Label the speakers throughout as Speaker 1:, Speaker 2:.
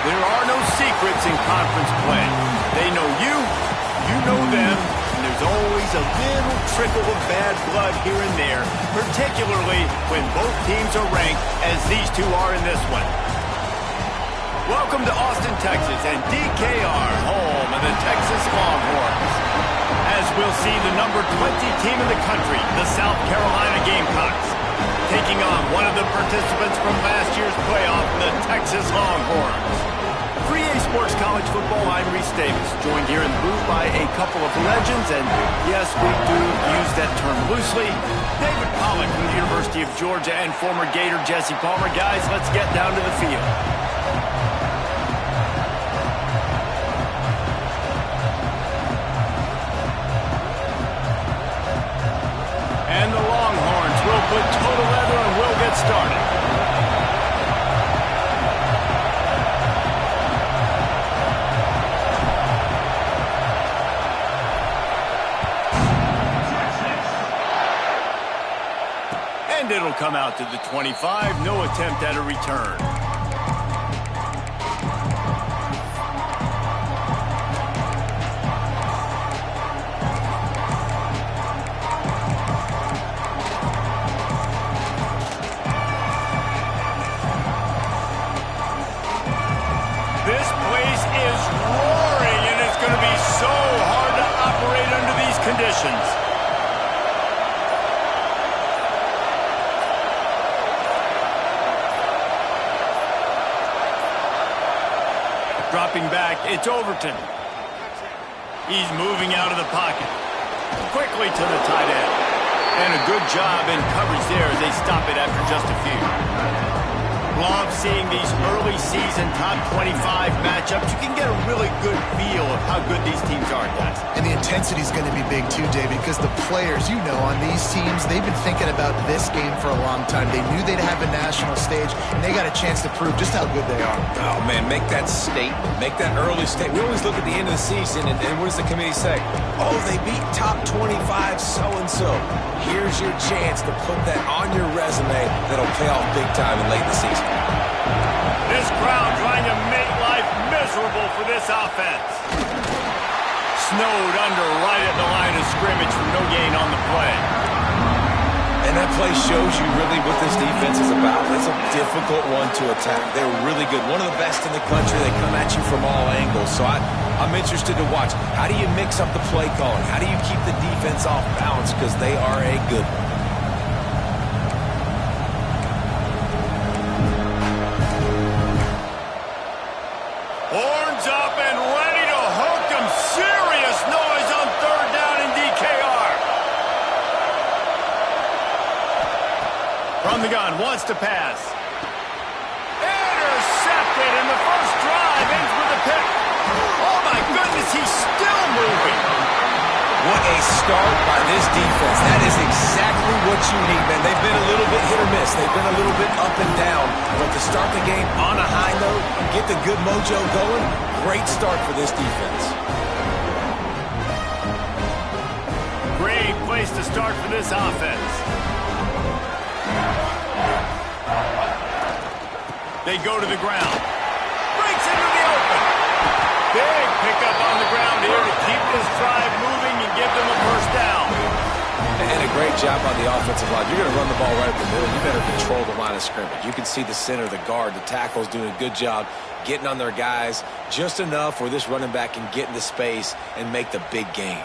Speaker 1: There are no secrets in conference play. They know you, you know them, and there's always a little trickle of bad blood here and there, particularly when both teams are ranked as these two are in this one. Welcome to Austin, Texas, and DKR, home of the Texas Longhorns. As we'll see the number 20 team in the country, the South Carolina Gamecocks, taking on one of the participants from last year's playoff, the Texas Longhorns. 3A Sports College Football, I'm Reese Davis, joined here in the booth by a couple of legends, and yes, we do use that term loosely. David Pollack from the University of Georgia and former Gator Jesse Palmer. Guys, let's get down to the field. And the Longhorns will put total leather and will get started. And it'll come out to the 25. No attempt at a return. This place is roaring, and it's going to be so hard to operate under these conditions. Dropping back, it's Overton. He's moving out of the pocket. Quickly to the tight end. And a good job in coverage there as they stop it after just a few. Love seeing these early season top 25 matchups. You can get a really good feel of how good these teams are, guys.
Speaker 2: And the intensity is going to be big too, David, because the players, you know, on these teams, they've been thinking about this game for a long time. They knew they'd have a national stage, and they got a chance to prove just how good they are.
Speaker 3: Oh, man, make that statement. Make that early statement. We always look at the end of the season, and what does the committee say? Oh, they beat top 25 so-and-so. Here's your chance to put that on your resume that'll pay off big time in late in the season.
Speaker 1: This crowd trying to make life miserable for this offense. Snowed under right at the line of scrimmage for no gain on the play.
Speaker 3: And that play shows you really what this defense is about. It's a difficult one to attack. They're really good. One of the best in the country. They come at you from all angles. So I'm interested to watch. How do you mix up the play calling? How do you keep the defense off balance? Because they are a good one.
Speaker 1: Horns up and ready to hook them. Serious noise on third down in DKR. From the gun, wants to pass. Intercepted, and the first drive ends with a pick. Oh my goodness, he's still moving.
Speaker 3: What a start by this defense. That is exactly what you need, man. They've been a little bit hit or miss. They've been a little bit up and down. But to start the game on a high note, get the good mojo going, great start for this defense.
Speaker 1: Great place to start for this offense. They go to the ground. Breaks into the open. Big pickup on the ground here to keep this drive moving and give them a first down.
Speaker 3: And a great job on the offensive line. You're going to run the ball right up the middle. You better control the line of scrimmage. You can see the center, the guard, the tackles doing a good job getting on their guys just enough where this running back can get into space and make the big gain.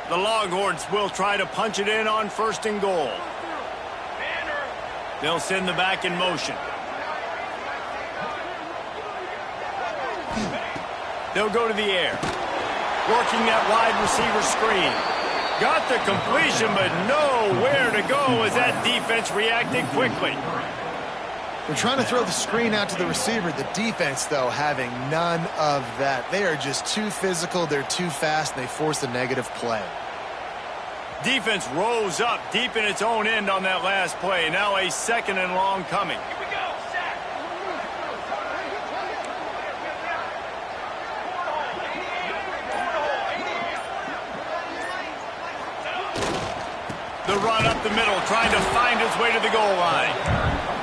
Speaker 1: The Longhorns will try to punch it in on first and goal. They'll send the back in motion. They'll go to the air. Working that wide receiver screen. Got the completion, but nowhere to go as that defense reacted quickly.
Speaker 2: They're trying to throw the screen out to the receiver. The defense, though, having none of that. They are just too physical. They're too fast, and they force a negative play.
Speaker 1: Defense rose up deep in its own end on that last play. Now a second and long coming. Here we go, set. The run up the middle, trying to find his way to the goal line.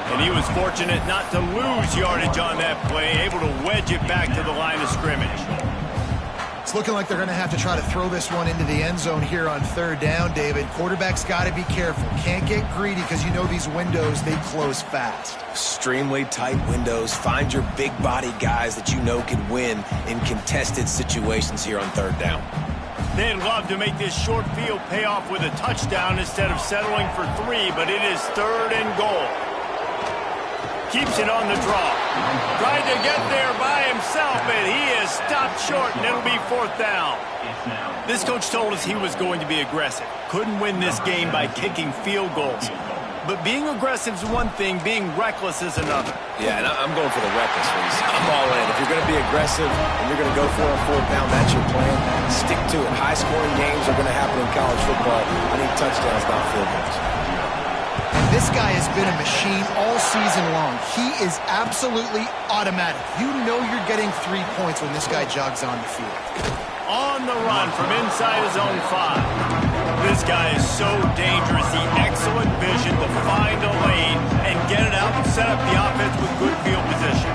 Speaker 1: And he was fortunate not to lose yardage on that play, able to wedge it back to the line of scrimmage.
Speaker 2: It's looking like they're going to have to try to throw this one into the end zone here on third down, David. Quarterback's got to be careful. Can't get greedy because you know these windows, they close fast.
Speaker 3: Extremely tight windows. Find your big-bodied guys that you know can win in contested situations here on third down.
Speaker 1: They'd love to make this short field pay off with a touchdown instead of settling for 3, but it is third and goal. Keeps it on the draw. Tried to get there by himself, and he is stopped short, and it'll be fourth down. This coach told us he was going to be aggressive. Couldn't win this game by kicking field goals. But being aggressive is one thing, being reckless is another.
Speaker 3: Yeah, and I'm going for the reckless ones. I'm all in. If you're going to be aggressive and you're going to go for it on fourth down, that's your plan. Stick to it. High-scoring games are going to happen in college football. I need touchdowns, not field goals.
Speaker 2: And this guy has been a machine all season long. He is absolutely automatic. You know you're getting 3 points when this guy jogs on the field.
Speaker 1: On the run from inside his own 5. This guy is so dangerous. He excellent vision to find a lane and get it out and set up the offense with good field position.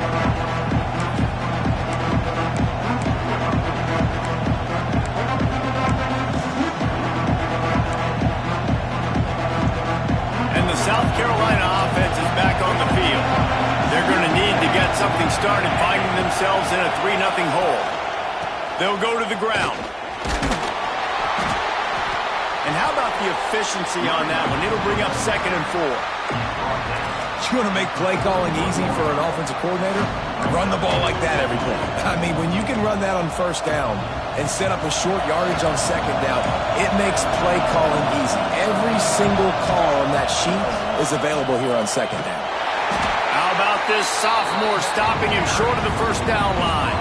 Speaker 1: And the South Carolina offense is back on the field. They're going to need to get something started, finding themselves in a 3-0 hole. They'll go to the ground. And how about the efficiency on that one? It'll bring up 2nd and 4.
Speaker 3: You want to make play calling easy for an offensive coordinator? Run the ball like that every play. I mean, when you can run that on first down and set up a short yardage on second down, it makes play calling easy. Every single call on that sheet is available here on second down.
Speaker 1: How about this sophomore stopping him short of the first down line?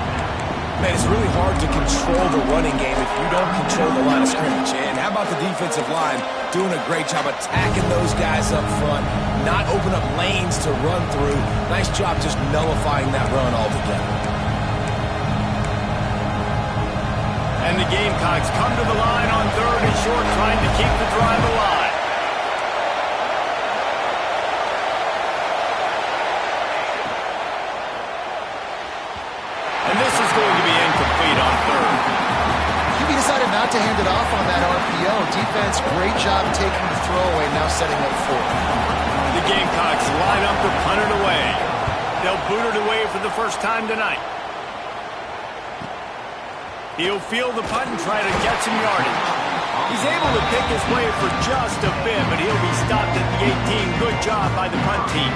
Speaker 3: Man, it's really hard to control the running game if you don't control the line of scrimmage. And how about the defensive line doing a great job attacking those guys up front, not open up lanes to run through. Nice job just nullifying that run altogether.
Speaker 1: And the Gamecocks come to the line on 3rd and short, trying to keep the drive alive. And this is going to be incomplete on 3rd.
Speaker 2: He decided not to hand it off on that RPO. Defense, great job taking the throwaway, now setting up 4th.
Speaker 1: The Gamecocks line up to punt it away. They'll boot it away for the first time tonight. He'll field the punt and try to get some yardage. He's able to pick his way for just a bit, but he'll be stopped at the 18. Good job by the punt team.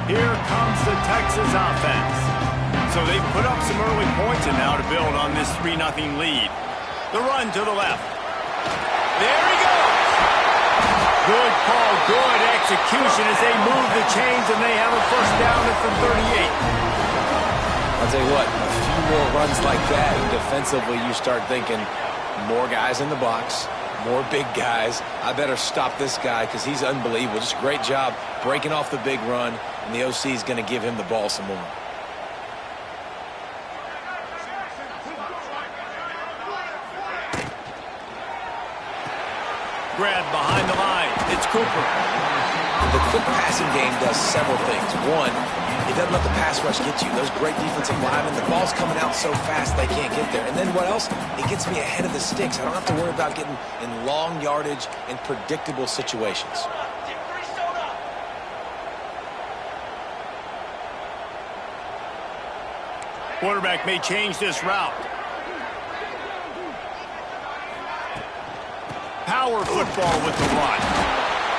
Speaker 1: Here comes the Texas offense. So they've put up some early points and now to build on this 3-0 lead. The run to the left. There he goes. Good call, good execution as they move the chains and they have a first down from 38.
Speaker 3: I'll tell you what, a few more runs like that, and defensively you start thinking more guys in the box, more big guys. I better stop this guy because he's unbelievable. Just a great job breaking off the big run, and the OC is going to give him the ball some more.
Speaker 1: Grab behind the line. It's Cooper.
Speaker 3: The quick passing game does several things. One, it doesn't let the pass rush get you. Those great defensive linemen, the ball's coming out so fast they can't get there. And then what else? It gets me ahead of the sticks. I don't have to worry about getting in long yardage and predictable situations.
Speaker 1: Quarterback may change this route. Power football with the run.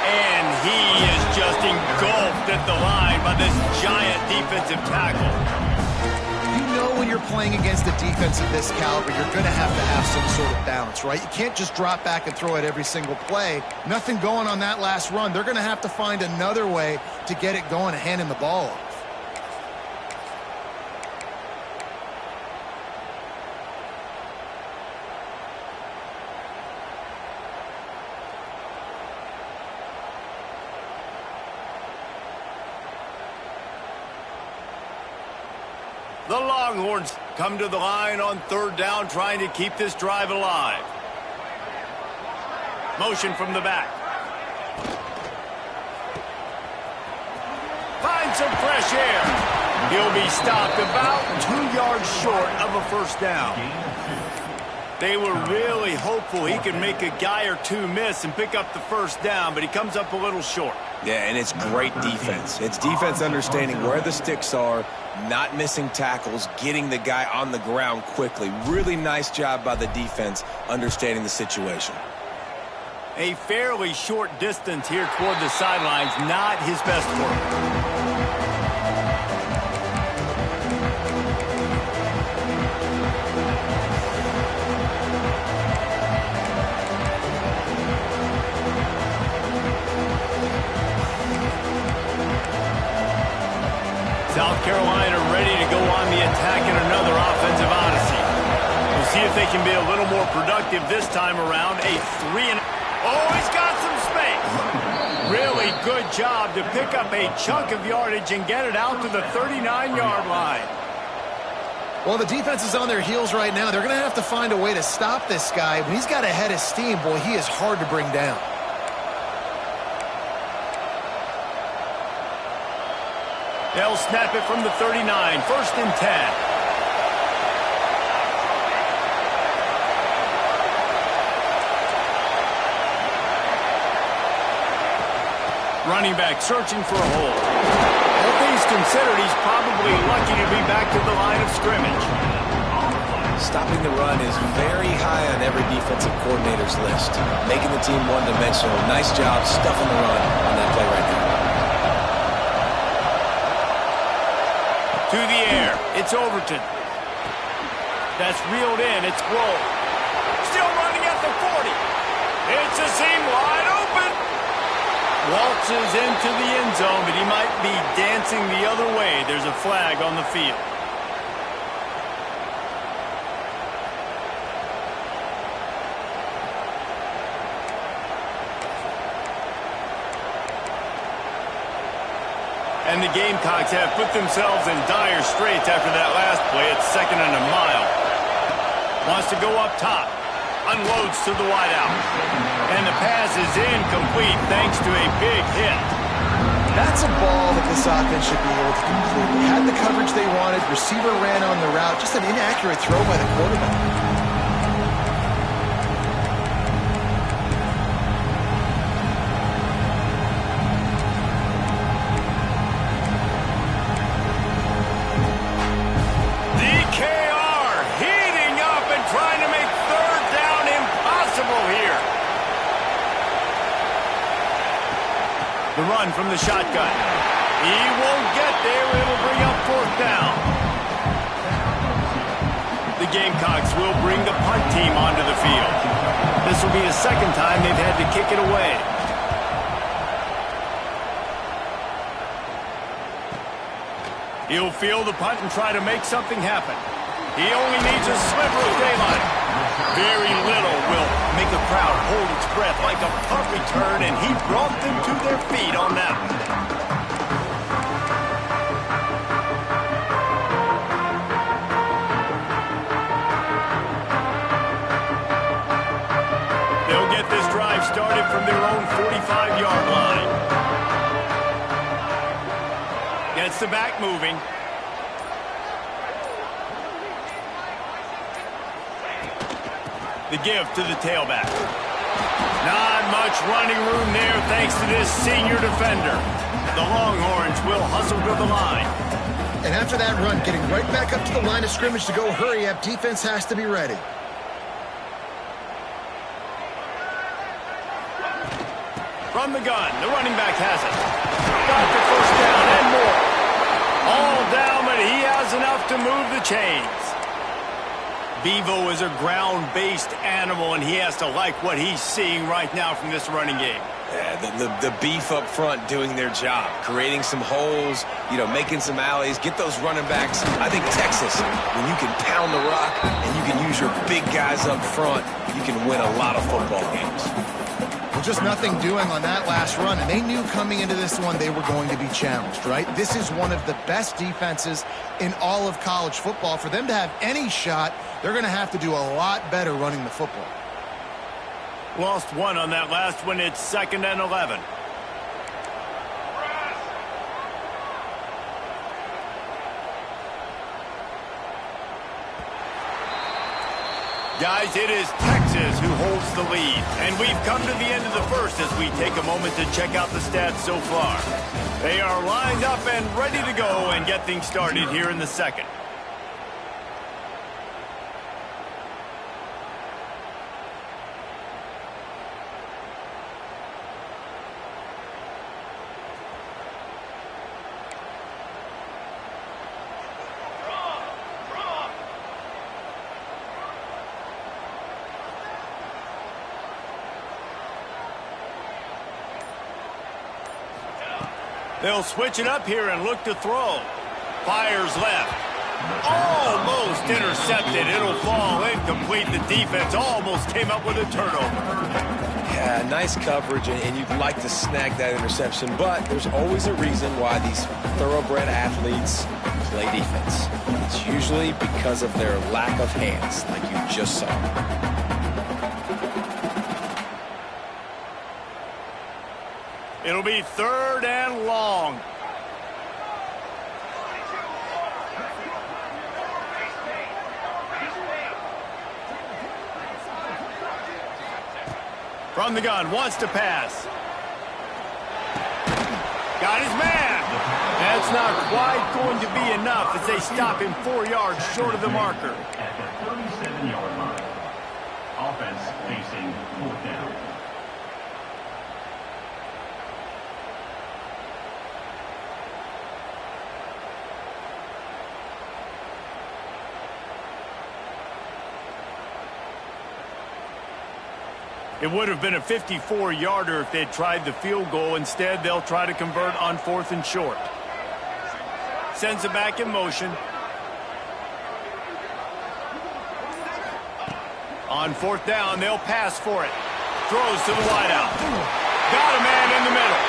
Speaker 1: And he is just engulfed at the line by this giant defensive tackle.
Speaker 2: You know when you're playing against a defense of this caliber, you're going to have some sort of balance, right? You can't just drop back and throw it every single play. Nothing going on that last run. They're going to have to find another way to get it going and handing the ball off.
Speaker 1: The Longhorns come to the line on third down, trying to keep this drive alive. Motion from the back. Find some fresh air. He'll be stopped about 2 yards short of a first down. They were really hopeful he could make a guy or two miss and pick up the first down, but he comes up a little short.
Speaker 3: Yeah, and it's great defense. It's defense understanding where the sticks are, not missing tackles, getting the guy on the ground quickly. Really nice job by the defense understanding the situation.
Speaker 1: A fairly short distance here toward the sidelines, not his best work. South Carolina ready to go on the attack in another offensive odyssey. We'll see if they can be a little more productive this time around. A 3-and... Oh, he's got some space. Really good job to pick up a chunk of yardage and get it out to the 39-yard line.
Speaker 2: Well, the defense is on their heels right now. They're going to have to find a way to stop this guy. When he's got a head of steam, boy, he is hard to bring down.
Speaker 1: They'll snap it from the 39, 1st and 10. Running back searching for a hole. All things considered, he's probably lucky to be back to the line of scrimmage.
Speaker 3: Stopping the run is very high on every defensive coordinator's list. Making the team one-dimensional. Nice job stuffing the run on that play right now.
Speaker 1: To the air, it's Overton. That's reeled in, it's Grohl. Still running at the 40. It's a seam wide open. Waltzes into the end zone, but he might be dancing the other way. There's a flag on the field. And the Gamecocks have put themselves in dire straits after that last play. It's 2nd and a mile. Wants to go up top. Unloads to the wideout. And the pass is incomplete thanks to a big hit.
Speaker 2: That's a ball that this offense should be able to complete. They had the coverage they wanted. Receiver ran on the route. Just an inaccurate throw by the quarterback.
Speaker 1: The run from the shotgun. He won't get there. It'll bring up 4th down. The Gamecocks will bring the punt team onto the field. This will be the 2nd time they've had to kick it away. He'll field the punt and try to make something happen. He only needs a sliver of daylight. Very little will make a crowd hold its breath like a punt return, and he brought them to their feet on that one. They'll get this drive started from their own 45-yard line. Gets the back moving. The give to the tailback. Not much running room there thanks to this senior defender. The Longhorns will hustle to the line.
Speaker 2: And after that run, getting right back up to the line of scrimmage to go hurry up, defense has to be ready.
Speaker 1: From the gun, the running back has it. Got the first down and more. All down, but he has enough to move the chains. Bevo is a ground-based animal, and he has to like what he's seeing right now from this running game.
Speaker 3: Yeah, the beef up front doing their job, creating some holes, making some alleys, get those running backs. I think Texas, when you can pound the rock and you can use your big guys up front, you can win a lot of football games.
Speaker 2: Just nothing doing on that last run, and they knew coming into this one they were going to be challenged, right? This is one of the best defenses in all of college football. For them to have any shot, they're going to have to do a lot better running the football.
Speaker 1: Lost one on that last one. It's 2nd and 11. Guys, it is Texas who holds the lead. And we've come to the end of the first as we take a moment to check out the stats so far. They are lined up and ready to go and get things started here in the second. They'll switch it up here and look to throw. Fires left. Almost intercepted. It'll fall incomplete. The defense almost came up with a turnover.
Speaker 3: Yeah, nice coverage, and you'd like to snag that interception, but there's always a reason why these thoroughbred athletes play defense. It's usually because of their lack of hands, like you just saw.
Speaker 1: It'll be 3rd and long. From the gun, wants to pass. Got his man. That's not quite going to be enough as they stop him 4 yards short of the marker.
Speaker 4: At the 37-yard line. Offense facing 4th down.
Speaker 1: It would have been a 54-yarder if they'd tried the field goal. Instead, they'll try to convert on 4th and short. Sends it back in motion. On 4th down, they'll pass for it. Throws to the wideout. Got a man in the middle.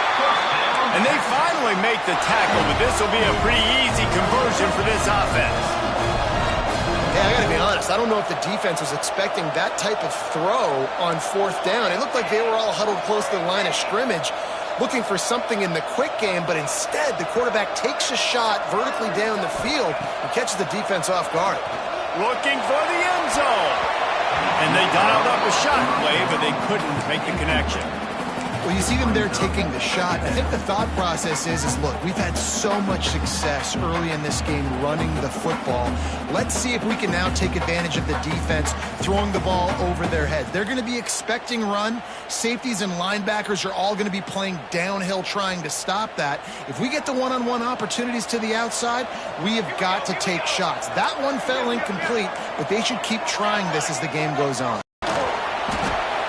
Speaker 1: And they finally make the tackle, but this will be a pretty easy conversion for this offense.
Speaker 2: Yeah, I got to be honest. I don't know if the defense was expecting that type of throw on 4th down. It looked like they were all huddled close to the line of scrimmage, looking for something in the quick game, but instead the quarterback takes a shot vertically down the field and catches the defense off guard.
Speaker 1: Looking for the end zone. And they dialed up a shot play, but they couldn't make the connection.
Speaker 2: Well, you see them there taking the shot. I think the thought process is look, we've had so much success early in this game running the football. Let's see if we can now take advantage of the defense throwing the ball over their heads. They're going to be expecting run. Safeties and linebackers are all going to be playing downhill trying to stop that. If we get the one-on-one opportunities to the outside, we have got to take shots. That one fell incomplete, but they should keep trying this as the game goes on.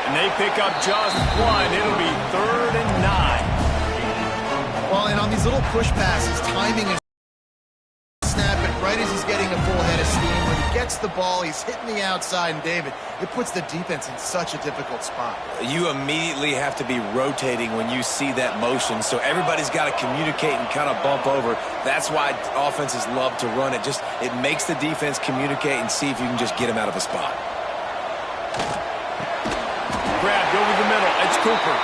Speaker 1: And they pick up just one. It'll be 3rd and 9.
Speaker 2: Well, and on these little push passes, timing is snapping right as he's getting a full head of steam. When he gets the ball, he's hitting the outside, and David, it puts the defense in such a difficult spot.
Speaker 3: You immediately have to be rotating when you see that motion, so everybody's got to communicate and kind of bump over. That's why offenses love to run it. It makes the defense communicate and see if you can just get him out of a spot.
Speaker 1: Grabbed over the middle. It's Cooper.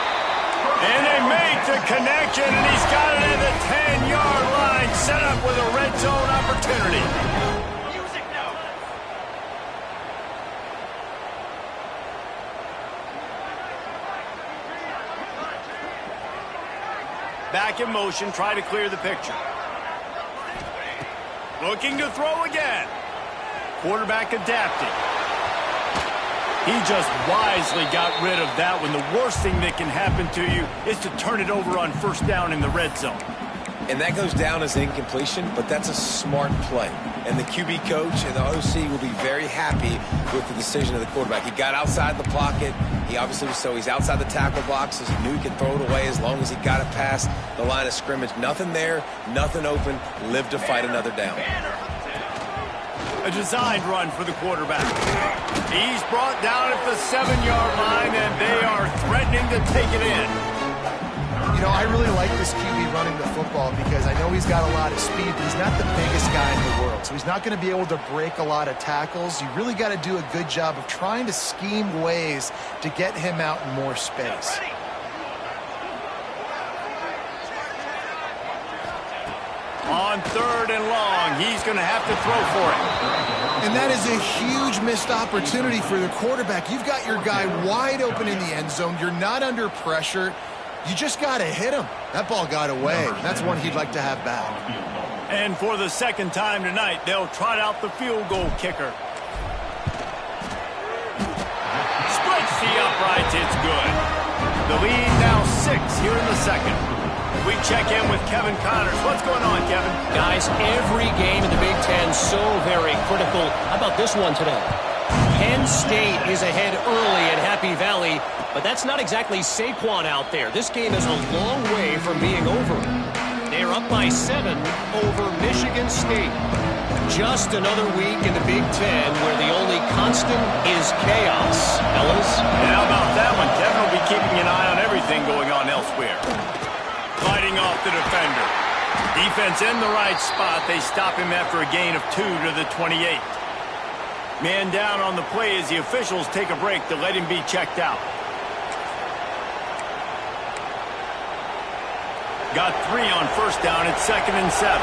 Speaker 1: And they make the connection, and he's got it at the 10-yard line, set up with a red zone opportunity. Back in motion, try to clear the picture. Looking to throw again. Quarterback adapting. He just wisely got rid of that one. The worst thing that can happen to you is to turn it over on 1st down in the red zone.
Speaker 3: And that goes down as incompletion, but that's a smart play. And the QB coach and the OC will be very happy with the decision of the quarterback. He got outside the pocket. He obviously was he's outside the tackle boxes. He knew he could throw it away as long as he got it past the line of scrimmage. Nothing there, nothing open. Live to fight another down.
Speaker 1: A designed run for the quarterback. He's brought down at the 7-yard line, and they are threatening to take it in.
Speaker 2: You know, I really like this QB running the football because I know he's got a lot of speed, but he's not the biggest guy in the world. So he's not going to be able to break a lot of tackles. You really got to do a good job of trying to scheme ways to get him out in more space.
Speaker 1: On 3rd and long, he's going to have to throw for it.
Speaker 2: And that is a huge missed opportunity for the quarterback. You've got your guy wide open in the end zone. You're not under pressure. You just got to hit him. That ball got away. That's one he'd like to have back.
Speaker 1: And for the second time tonight, they'll trot out the field goal kicker. Splits the uprights. It's good. The lead now 6 here in the second. We check in with Kevin Connors. What's going on, Kevin?
Speaker 5: Guys, every game in the Big Ten so very critical. How about this one today? Penn State is ahead early at Happy Valley, but that's not exactly Saquon out there. This game is a long way from being over. They're up by 7 over Michigan State. Just another week in the Big Ten where the only constant is chaos. Fellas?
Speaker 1: And how about that one? Kevin will be keeping an eye on everything going on elsewhere. Fighting off the defender. Defense in the right spot. They stop him after a gain of 2 to the 28. Man down on the play as the officials take a break to let him be checked out. Got 3 on 1st down at 2nd and 7.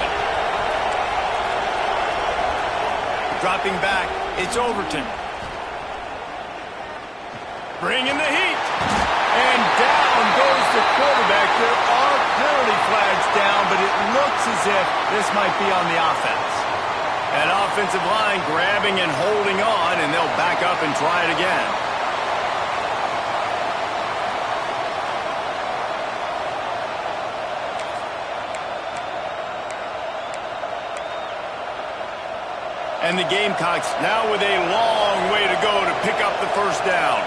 Speaker 1: Dropping back, it's Overton. Bringing the heat. And down goes the quarterback. There are penalty flags down, but it looks as if this might be on the offense. That offensive line grabbing and holding on, and they'll back up and try it again. And the Gamecocks now with a long way to go to pick up the 1st down.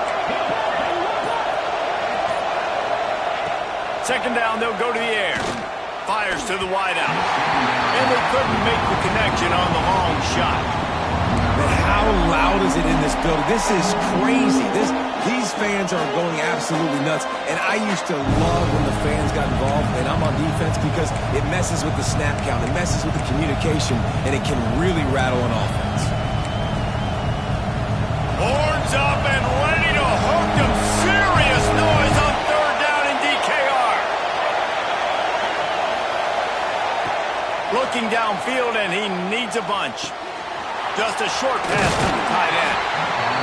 Speaker 1: 2nd down, they'll go to the air. Fires to the wideout. And they couldn't make the connection on the long shot.
Speaker 3: But how loud is it in this building? This is crazy. These fans are going absolutely nuts. And I used to love when the fans got involved, and I'm on defense, because it messes with the snap count. It messes with the communication, and it can really rattle an offense.
Speaker 1: Horns up and ready to hook them. Serious noise on 3rd down in DKR. Looking downfield, and he needs a bunch. Just a short pass to the tight end.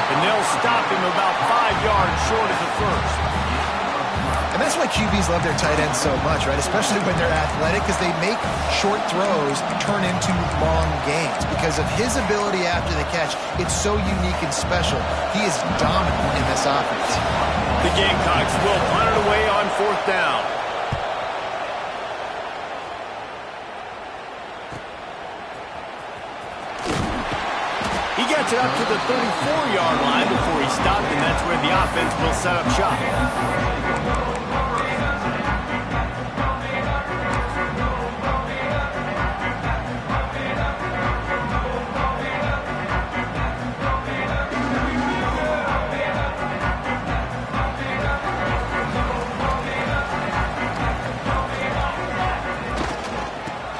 Speaker 1: And they'll stop him about 5 yards short of the 1st.
Speaker 2: And that's why QBs love their tight ends so much, right? Especially when they're athletic, because they make short throws turn into long gains. Because of his ability after the catch, it's so unique and special. He is dominant in this offense.
Speaker 1: The Gamecocks will punt it away on 4th down. He gets it up to the 34-yard line before he stopped, and that's where the offense will set up shop.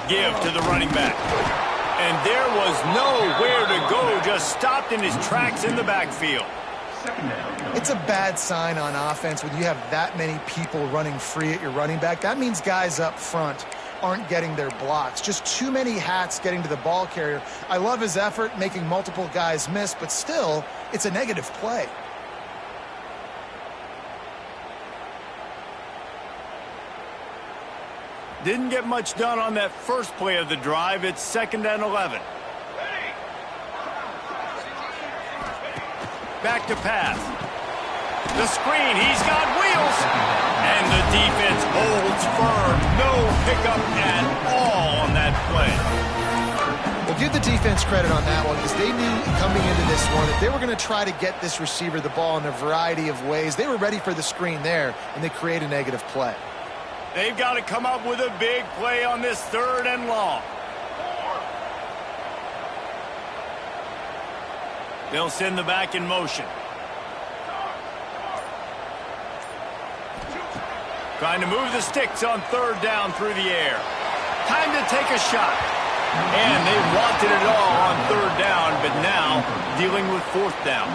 Speaker 1: Give to the running back. And there was nowhere to go, just stopped in his tracks in the backfield.
Speaker 2: It's a bad sign on offense when you have that many people running free at your running back. That means guys up front aren't getting their blocks. Just too many hats getting to the ball carrier. I love his effort, making multiple guys miss, but still, it's a negative play.
Speaker 1: Didn't get much done on that first play of the drive. It's 2nd and 11. Back to pass. The screen, he's got wheels. And the defense holds firm. No pickup at all on that play.
Speaker 2: Well, give the defense credit on that one, because they knew coming into this one that they were going to try to get this receiver the ball in a variety of ways. They were ready for the screen there, and they create a negative play.
Speaker 1: They've got to come up with a big play on this 3rd and long. They'll send the back in motion. Trying to move the sticks on third down through the air. Time to take a shot. And they wanted it all on third down, but now dealing with fourth down.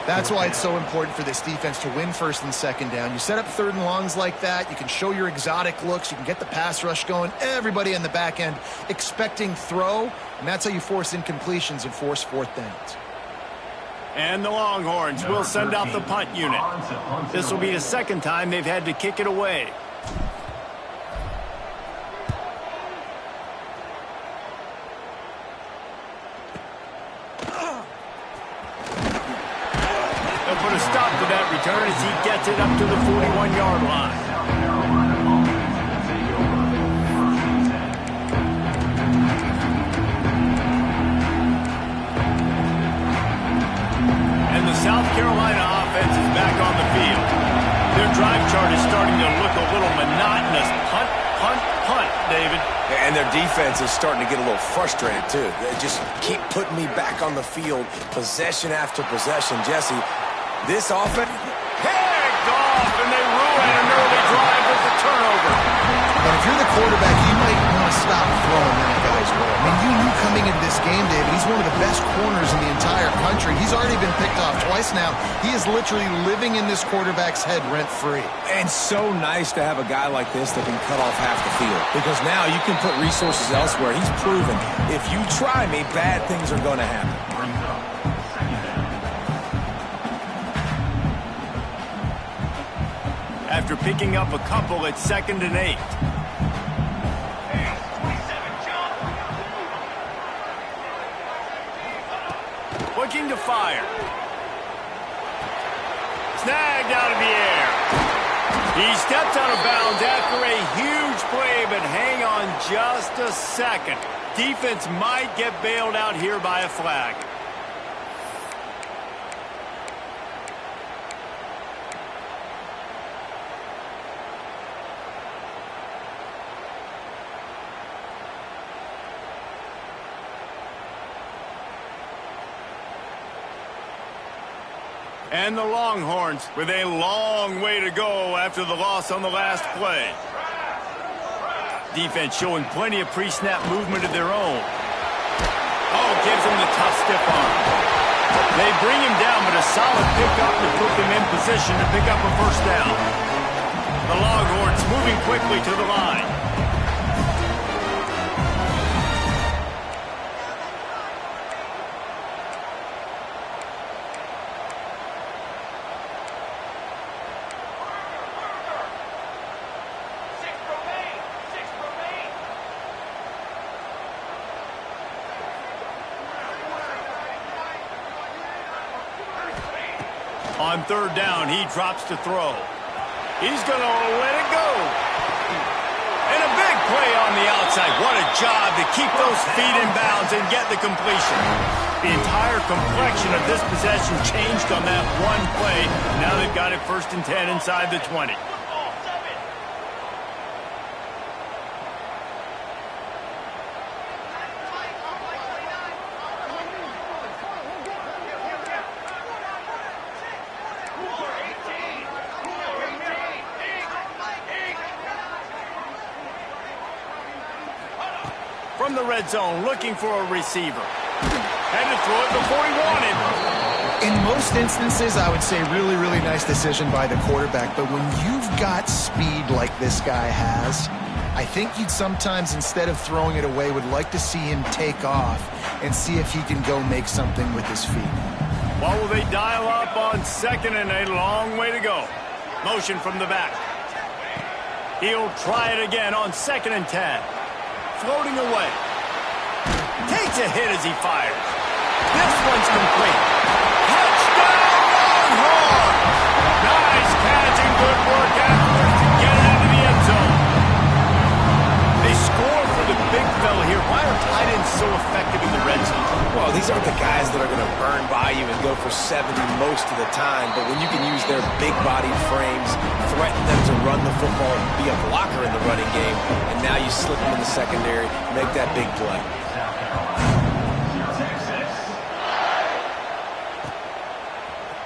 Speaker 2: That's why it's so important for this defense to win first and second down. You set up third and longs like that. You can show your exotic looks. You can get the pass rush going. Everybody in the back end expecting throw, and that's how you force incompletions and force fourth downs.
Speaker 1: And the Longhorns will send out the punt unit. This will be the second time they've had to kick it away. They'll put a stop to that return as he gets it up to the 41-yard line. South Carolina offense is back on the field. Their drive chart is starting to look a little monotonous. Punt, punt, punt, David.
Speaker 3: And their defense is starting to get a little frustrated, too. They just keep putting me back on the field, possession after possession. Jesse, this offense...
Speaker 1: Picked off, and they ruin an early drive with the turnover.
Speaker 2: But if you're the quarterback, you might want to stop throwing that guy's way. I mean, you knew coming into this game, David, he's one of the best corners in the entire country. He's already been picked off twice now. He is literally living in this quarterback's head rent-free.
Speaker 3: And so nice to have a guy like this that can cut off half the field. Because now you can put resources elsewhere. He's proven, if you try me, bad things are going to happen.
Speaker 1: After picking up a couple at 2nd and 8. Looking to fire. Snagged out of the air. He steps out of bounds after a huge play, but hang on just a second. Defense might get bailed out here by a flag. And the Longhorns with a long way to go after the loss on the last play. Defense showing plenty of pre-snap movement of their own. Oh, gives him the tough stiff arm. They bring him down, but a solid pickup to put them in position to pick up a first down. The Longhorns moving quickly to the line. On third down, he drops to throw. He's going to let it go. And a big play on the outside. What a job to keep those feet in bounds and get the completion. The entire complexion of this possession changed on that one play. Now they've got it 1st and 10 inside the 20. From the red zone, looking for a receiver. Had to throw it before he wanted.
Speaker 2: In most instances, I would say really, really nice decision by the quarterback. But when you've got speed like this guy has, I think you'd sometimes, instead of throwing it away, would like to see him take off and see if he can go make something with his feet.
Speaker 1: What will they dial up on 2nd and 8? Long way to go. Motion from the back. He'll try it again on 2nd and 10. Floating away. Takes a hit as he fires. This one's complete. Touchdown, Longhorns! Nice catch and good work afterwards to get it into the end zone. They score for the big fella here. Why are tight ends so effective in the red zone?
Speaker 3: Well, these aren't the guys that are going to burn by you and go for 70 most of the time, but when you can use their big-bodied frames, threaten them to run the football, be a blocker in the running game, and now you slip them in the secondary, make that big play.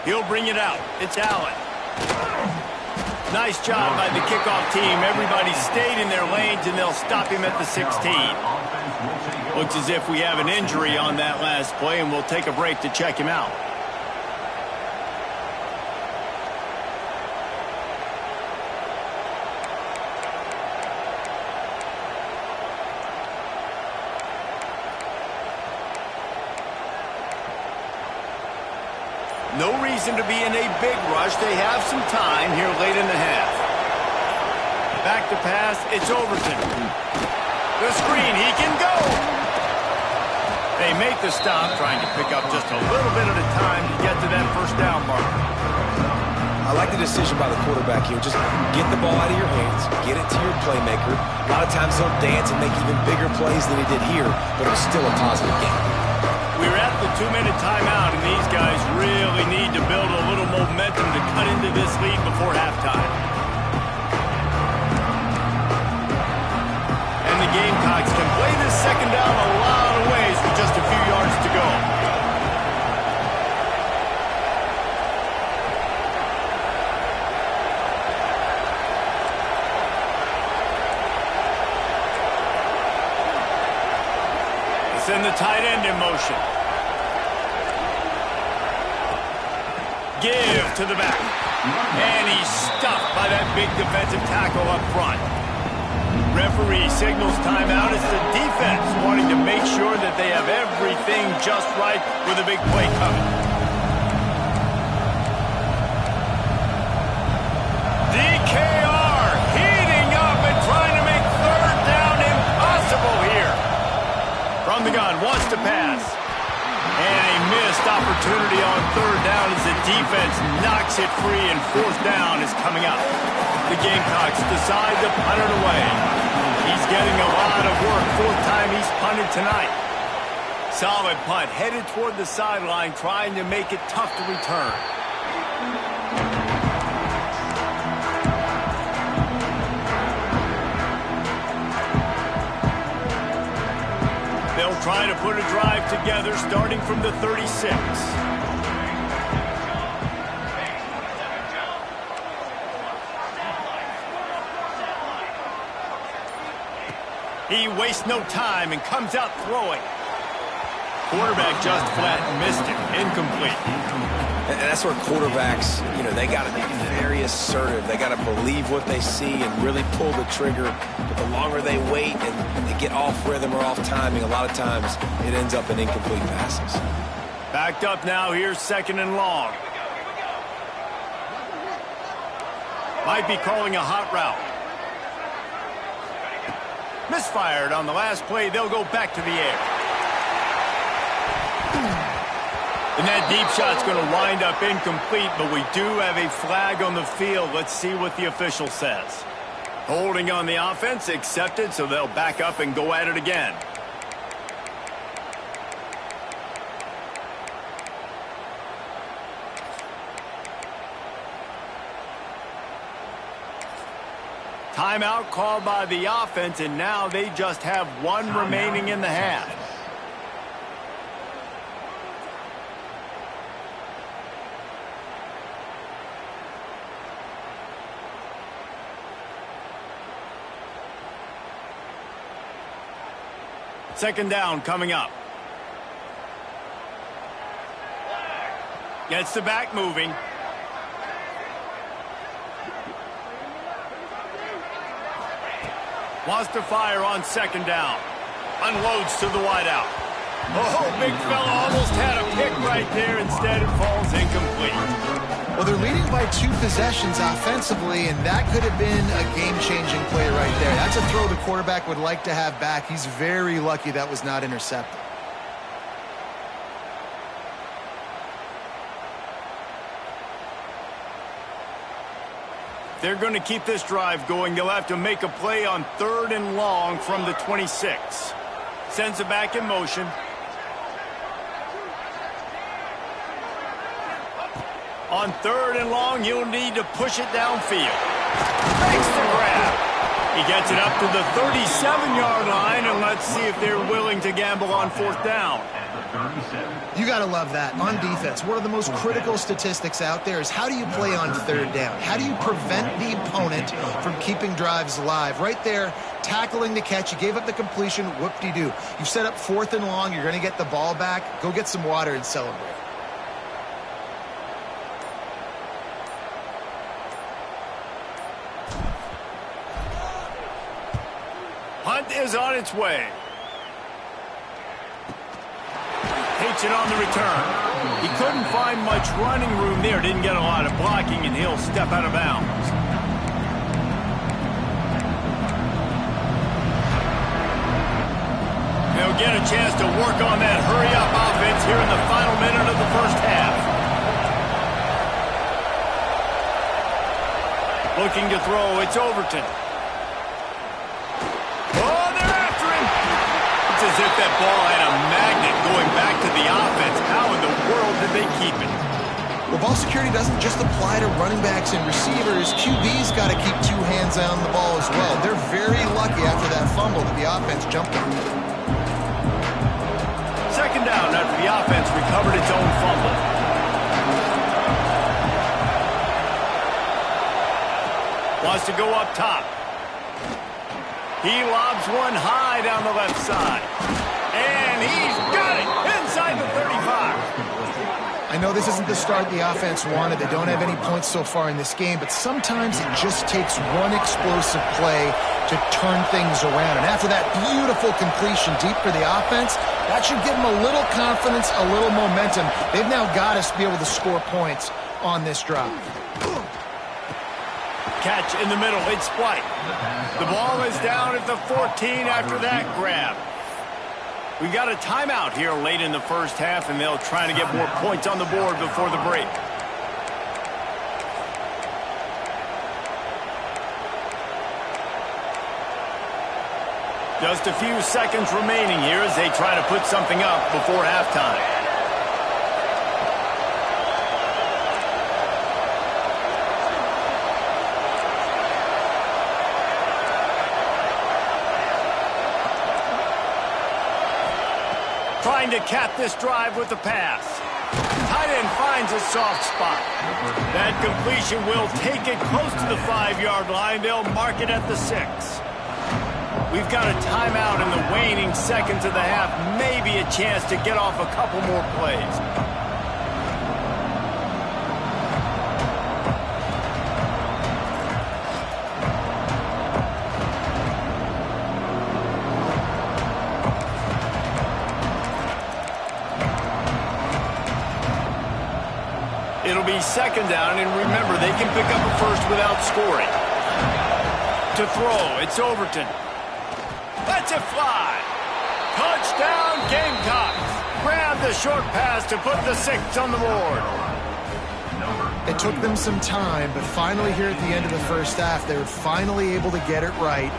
Speaker 1: He'll bring it out. It's Allen. Nice job by the kickoff team. Everybody stayed in their lanes, and they'll stop him at the 16. Looks as if we have an injury on that last play, and we'll take a break to check him out. No reason to be in a big rush. They have some time here late in the half. Back to pass. It's Overton. The screen. He can go. They make the stop, trying to pick up just a little bit at a time to get to that first down marker.
Speaker 3: I like the decision by the quarterback here. Just get the ball out of your hands, get it to your playmaker. A lot of times he'll dance and make even bigger plays than he did here, but it was still a positive game.
Speaker 1: We're at the 2-minute timeout, and these guys really need to build a little momentum to cut into this lead before halftime. And the Gamecocks can play this second down a lot of ways with just a few yards to go. Send the tight end in motion. Give to the back. And he's stuffed by that big defensive tackle up front. Referee signals timeout. It's the defense wanting to make sure that they have everything just right with a big play coming. DKR heating up and trying to make third down impossible here. From the gun, wants to pass. And a missed opportunity on third down as the defense knocks it free, and fourth down is coming up. The Gamecocks decide to punt it away. He's getting a lot of work. Fourth time he's punted tonight. Solid punt, headed toward the sideline, trying to make it tough to return. They'll try to put a drive together starting from the 36. He wastes no time and comes out throwing. Quarterback just flat missed it. Incomplete.
Speaker 3: And that's where quarterbacks, they got to be very assertive. They got to believe what they see and really pull the trigger. But the longer they wait and they get off rhythm or off timing, a lot of times it ends up in incomplete passes.
Speaker 1: Backed up now. Here's second and long. Might be calling a hot route. Misfired on the last play. They'll go back to the air. And that deep shot's going to wind up incomplete, but we do have a flag on the field. Let's see what the official says. Holding on the offense, accepted, so they'll back up and go at it again. Timeout called by the offense, and now they just have one remaining in the half. Second down coming up. Gets the back moving. Wants to fire on second down. Unloads to the wideout. Oh, big fella almost had a pick right there. Instead, it falls incomplete.
Speaker 2: Well, they're leading by 2 possessions offensively, and that could have been a game-changing play right there. That's a throw the quarterback would like to have back. He's very lucky that was not intercepted.
Speaker 1: They're going to keep this drive going. They'll have to make a play on third and long from the 26. Sends it back in motion. On third and long, you'll need to push it downfield. Makes the grab. He gets it up to the 37-yard line, and let's see if they're willing to gamble on fourth down.
Speaker 2: You got to love that. On defense, one of the most critical statistics out there is how do you play on third down? How do you prevent the opponent from keeping drives alive? Right there, tackling the catch. You gave up the completion. Whoop-de-doo. You set up fourth and long. You're going to get the ball back. Go get some water and celebrate.
Speaker 1: Hunt is on its way. Takes it on the return. He couldn't find much running room there. Didn't get a lot of blocking, and he'll step out of bounds. They'll get a chance to work on that hurry-up offense here in the final minute of the first half. Looking to throw. It's Overton. Oh, they're after him. It's as if that ball had a magnet going back to the offense. How in the world did they keep it?
Speaker 2: Well, ball security doesn't just apply to running backs and receivers. QB's got to keep two hands on the ball as well. They're very lucky after that fumble that the offense jumped on.
Speaker 1: Second down after the offense recovered its own fumble. Wants to go up top. He lobs one high down the left side. And he's got it inside the 35.
Speaker 2: I know this isn't the start the offense wanted. They don't have any points so far in this game, but sometimes it just takes one explosive play to turn things around. And after that beautiful completion deep for the offense, that should give them a little confidence, a little momentum. They've now got us to be able to score points on this drive.
Speaker 1: Catch in the middle. It's White. The ball is down at the 14 after that grab. We got a timeout here late in the first half, and they'll try to get more points on the board before the break. Just a few seconds remaining here as they try to put something up before halftime. Trying to cap this drive with the pass. Tight end finds a soft spot. That completion will take it close to the 5-yard line. They'll mark it at the 6. We've got a timeout in the waning seconds of the half. Maybe a chance to get off a couple more plays. It'll be second down, and remember, they can pick up a first without scoring. To throw, it's Overton. Let's it fly. Touchdown, Gamecocks. Grab the short pass to put the 6 on the board.
Speaker 2: It took them some time, but finally here at the end of the first half, they were finally able to get it right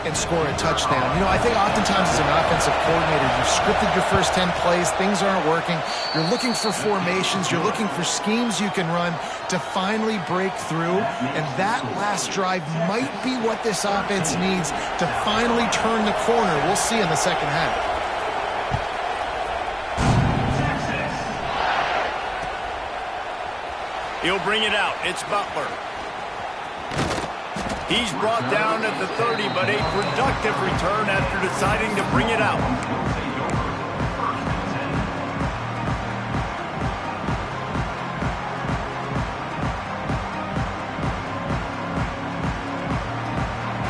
Speaker 2: and score a touchdown. You know, I think oftentimes as an offensive coordinator, you've scripted your first 10 plays, things aren't working. You're looking for formations, you're looking for schemes you can run to finally break through, and that last drive might be what this offense needs to finally turn the corner. We'll see in the second half.
Speaker 1: He'll bring it out. It's Butler. He's brought down at the 30, but a productive return after deciding to bring it out.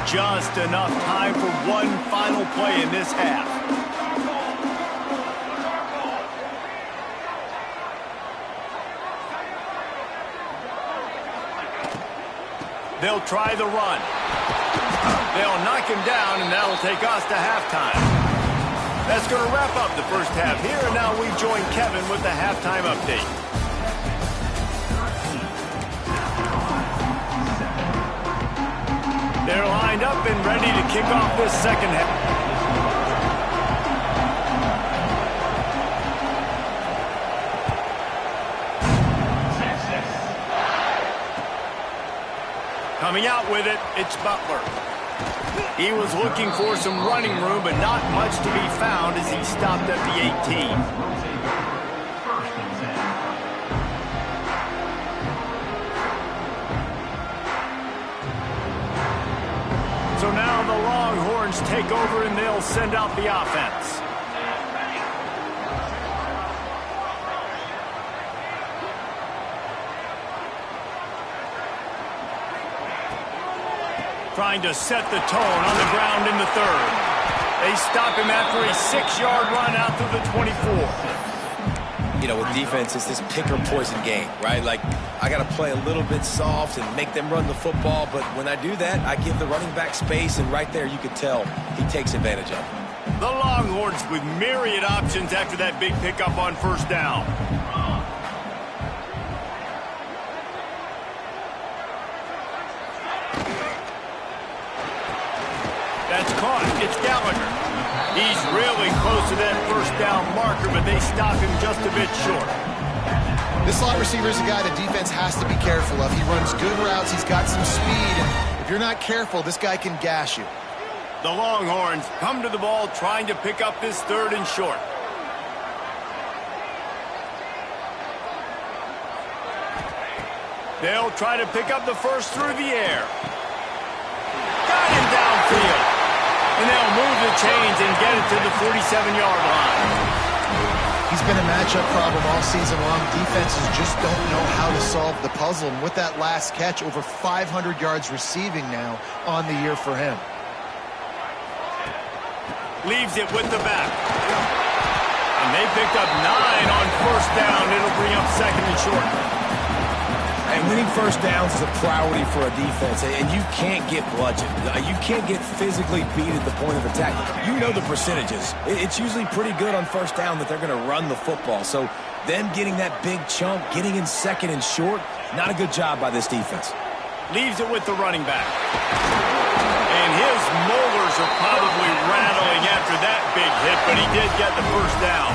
Speaker 1: Just enough time for one final play in this half. They'll try the run. They'll knock him down, and that'll take us to halftime. That's going to wrap up the first half here, and now we join Kevin with the halftime update. They're lined up and ready to kick off this second half. Coming out with it, it's Butler. He was looking for some running room, but not much to be found as he stopped at the 18.
Speaker 4: First and 10.
Speaker 1: So now the Longhorns take over and they'll send out the offense. Trying to set the tone on the ground in the third. They stop him after a 6-yard run out to the 24.
Speaker 3: You know, with defense, it's this pick or poison game, right? Like, I got to play a little bit soft and make them run the football, but when I do that, I give the running back space, and right there you can tell he takes advantage of it.
Speaker 1: The Longhorns with myriad options after that big pickup on first down. That's caught. It's Gallagher. He's really close to that first down marker, but they stop him just a bit short.
Speaker 2: This slot receiver is a guy the defense has to be careful of. He runs good routes. He's got some speed. And if you're not careful, this guy can gash you.
Speaker 1: The Longhorns come to the ball trying to pick up this third and short. They'll try to pick up the first through the air. Got him downfield. And they'll move the chains and get it to the 47-yard line.
Speaker 2: He's been a matchup problem all season long. Defenses just don't know how to solve the puzzle. And with that last catch, over 500 yards receiving now on the year for him.
Speaker 1: Leaves it with the back. And they picked up 9 on first down. It'll bring up second and short.
Speaker 3: And winning first downs is a priority for a defense, and you can't get bludgeoned. You can't get physically beat at the point of attack. You know the percentages. It's usually pretty good on first down that they're going to run the football. So them getting that big chunk, getting in second and short, not a good job by this defense.
Speaker 1: Leaves it with the running back. And his molars are probably rattling after that big hit, but he did get the first down.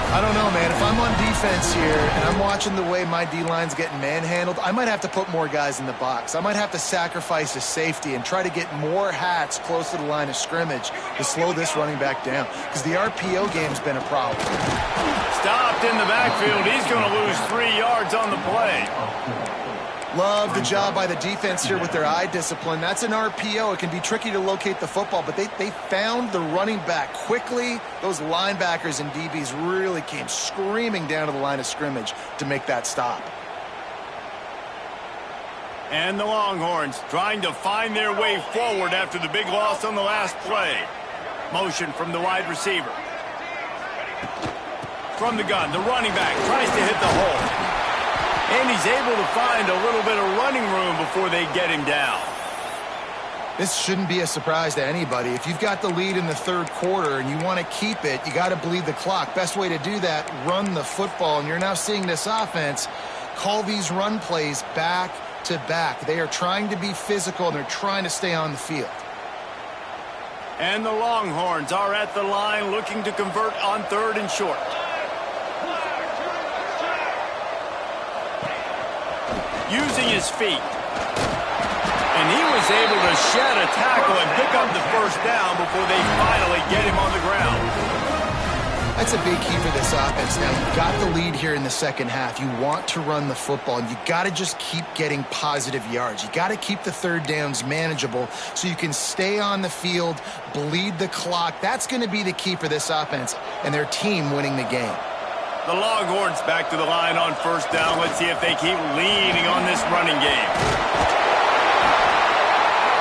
Speaker 2: I don't know, man. If I'm on defense here and I'm watching the way my D-line's getting manhandled, I might have to put more guys in the box. I might have to sacrifice a safety and try to get more hats close to the line of scrimmage to slow this running back down, because the RPO game's been a problem.
Speaker 1: Stopped in the backfield. He's going to lose 3 yards on the play.
Speaker 2: Love the job by the defense here with their eye discipline. That's an RPO. It can be tricky to locate the football, but they found the running back quickly. Those linebackers and DBs really came screaming down to the line of scrimmage to make that stop.
Speaker 1: And the Longhorns trying to find their way forward after the big loss on the last play. Motion from the wide receiver. From the gun, the running back tries to hit the hole. And he's able to find a little bit of running room before they get him down.
Speaker 2: This shouldn't be a surprise to anybody. If you've got the lead in the third quarter and you want to keep it, you got to bleed the clock. Best way to do that, run the football. And you're now seeing this offense call these run plays back to back. They are trying to be physical, and they're trying to stay on the field.
Speaker 1: And the Longhorns are at the line looking to convert on third and short. Using his feet. And he was able to shed a tackle and pick up the first down before they finally get him on the ground.
Speaker 2: That's a big key for this offense. Now, you've got the lead here in the second half. You want to run the football, and you got to just keep getting positive yards. You got to keep the third downs manageable so you can stay on the field, bleed the clock. That's going to be the key for this offense and their team winning the game.
Speaker 1: The Longhorns back to the line on first down. Let's see if they keep leaning on this running game.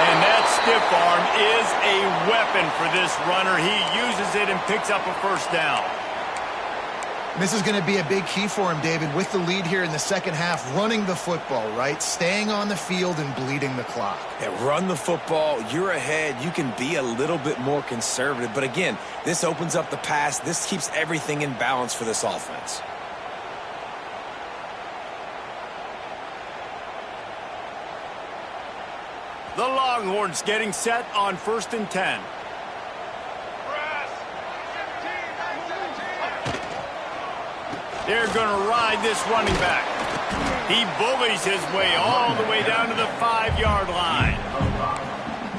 Speaker 1: And that stiff arm is a weapon for this runner. He uses it and picks up a first down.
Speaker 2: This is going to be a big key for him, David, with the lead here in the second half, running the football, right? Staying on the field and bleeding the clock.
Speaker 3: Yeah, run the football. You're ahead. You can be a little bit more conservative. But again, this opens up the pass. This keeps everything in balance for this offense.
Speaker 1: The Longhorns getting set on 1st and 10. They're going to ride this running back. He bullies his way all the way down to the 5-yard line.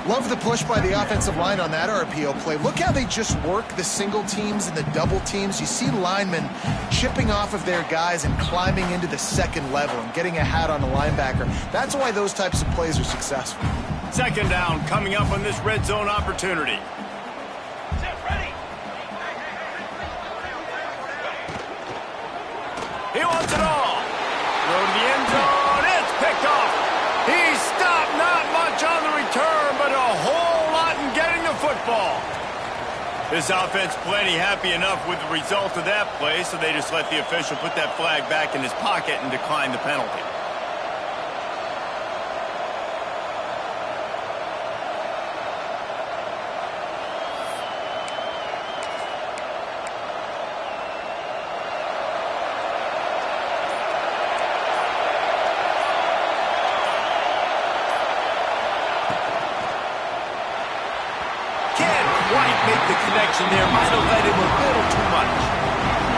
Speaker 2: Love the push by the offensive line on that RPO play. Look how they just work the single teams and the double teams. You see linemen chipping off of their guys and climbing into the second level and getting a hat on the linebacker. That's why those types of plays are successful.
Speaker 1: Second down coming up on this red zone opportunity. He wants it all. Go to the end zone. It's picked off. He stopped, not much on the return, but a whole lot in getting the football. This offense plenty happy enough with the result of that play, so they just let the official put that flag back in his pocket and decline the penalty. Make the connection there. Might have led him a little too much.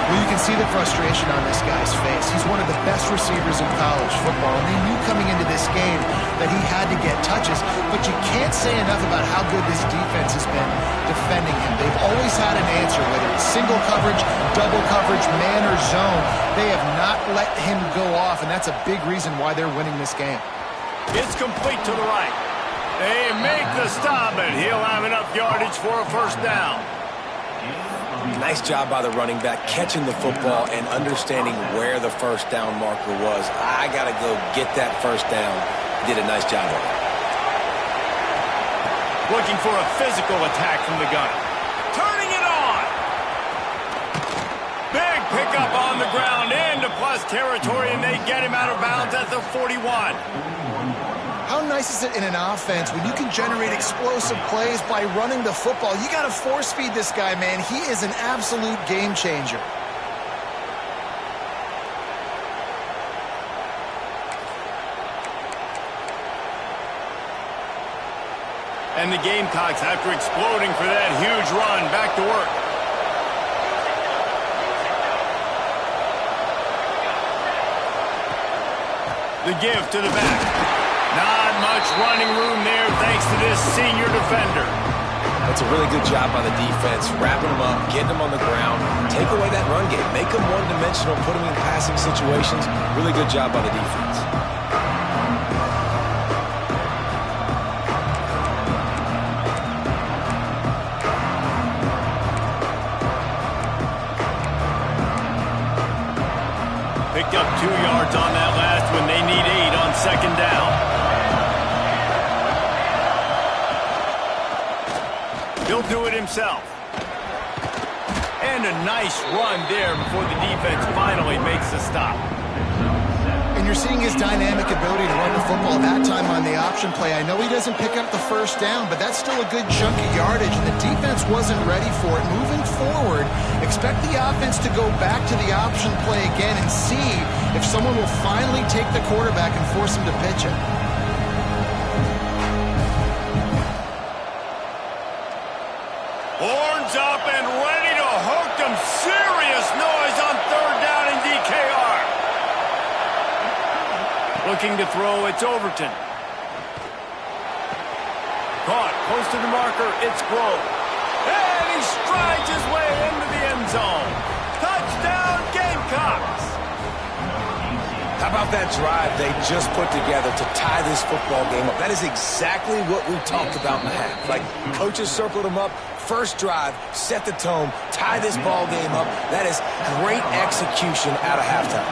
Speaker 2: Well, you can see the frustration on this guy's face. He's one of the best receivers in college football, and they knew coming into this game that he had to get touches, but you can't say enough about how good this defense has been defending him. They've always had an answer, whether it's single coverage, double coverage, man or zone. They have not let him go off, and that's a big reason why they're winning this game.
Speaker 1: It's complete to the right. They make the stop, and he'll have enough yardage for a first down.
Speaker 3: Nice job by the running back, catching the football and understanding where the first down marker was. I got to go get that first down. Did a nice job of it.
Speaker 1: Looking for a physical attack from the gun. Turning it on. Big pickup on the ground into plus territory, and they get him out of bounds at the 41.
Speaker 2: How nice is it in an offense when you can generate explosive plays by running the football? You got to force feed this guy, man. He is an absolute game changer.
Speaker 1: And the Gamecocks, after exploding for that huge run, back to work. The give to the back. Not much running room there thanks to this senior defender.
Speaker 3: That's a really good job by the defense, wrapping them up, getting them on the ground, take away that run game, make them one-dimensional, put them in passing situations. Really good job by the defense.
Speaker 1: Picked up 2 yards on that last one. They need 8 on second down. He'll do it himself. And a nice run there before the defense finally makes the stop.
Speaker 2: And you're seeing his dynamic ability to run the football that time on the option play. I know he doesn't pick up the first down, but that's still a good chunk of yardage, and the defense wasn't ready for it. Moving forward, expect the offense to go back to the option play again and see if someone will finally take the quarterback and force him to pitch it.
Speaker 1: Horns up and ready to hook them. Serious noise on third down in DKR. Looking to throw, it's Overton. Caught, close to the marker, it's Grove. And he strides his way into the end zone. Touchdown, Gamecocks.
Speaker 3: How about that drive they just put together to tie this football game up? That is exactly what we talked about in the half. Like, coaches circled them up. First drive, set the tone, tie this ball game up. That is great execution out of halftime.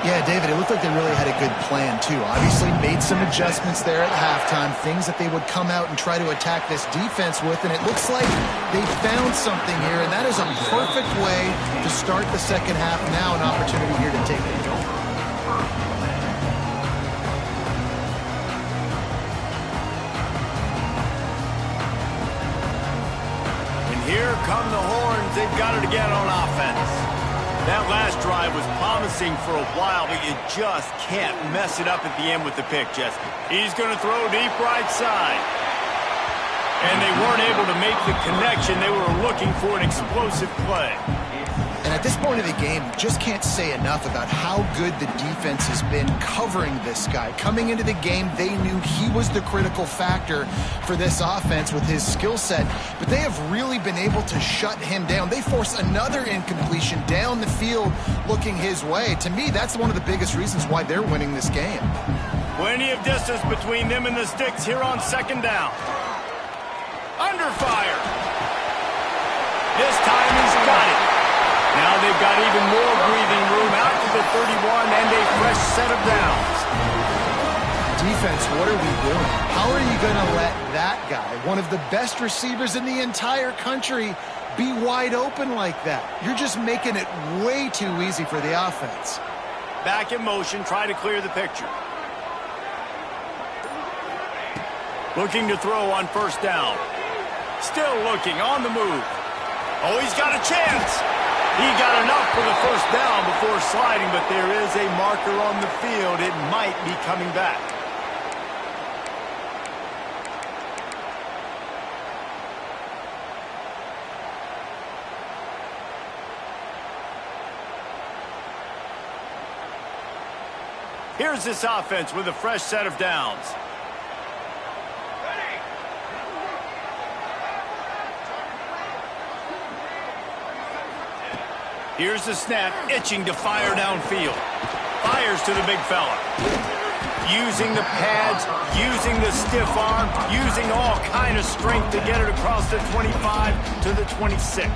Speaker 2: Yeah, David, it looked like they really had a good plan, too. Obviously made some adjustments there at halftime, things that they would come out and try to attack this defense with, and it looks like they found something here, and that is a perfect way to start the second half. Now an opportunity here to take it.
Speaker 1: Here come the horns. They've got it again on offense. That last drive was promising for a while, but you just can't mess it up at the end with the pick, Jesse. He's going to throw deep right side. And they weren't able to make the connection. They were looking for an explosive play.
Speaker 2: And at this point of the game, you just can't say enough about how good the defense has been covering this guy. Coming into the game, they knew he was the critical factor for this offense with his skill set, but they have really been able to shut him down. They force another incompletion down the field looking his way. To me, that's one of the biggest reasons why they're winning this game.
Speaker 1: Plenty of distance between them and the sticks here on second down. Under fire. This time he's got it. Now they've got even more breathing room out to the 31 and a fresh set of downs.
Speaker 2: Defense, what are we doing? How are you going to let that guy, one of the best receivers in the entire country, be wide open like that? You're just making it way too easy for the offense.
Speaker 1: Back in motion, try to clear the picture. Looking to throw on first down. Still looking on the move. Oh, he's got a chance. He got enough for the first down before sliding, but there is a marker on the field. It might be coming back. Here's this offense with a fresh set of downs. Here's the snap, itching to fire downfield. Fires to the big fella. Using the pads, using the stiff arm, using all kind of strength to get it across the 25 to the 26.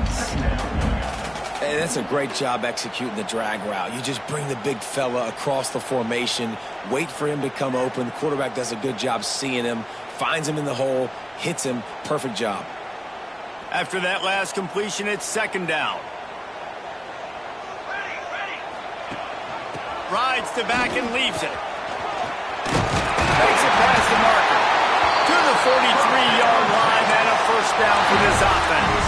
Speaker 3: Hey, that's a great job executing the drag route. You just bring the big fella across the formation, wait for him to come open. The quarterback does a good job seeing him, finds him in the hole, hits him. Perfect job.
Speaker 1: After that last completion, it's second down. Rides to back and leaves it. Makes it past the marker. To the 43-yard line and a first down for this offense.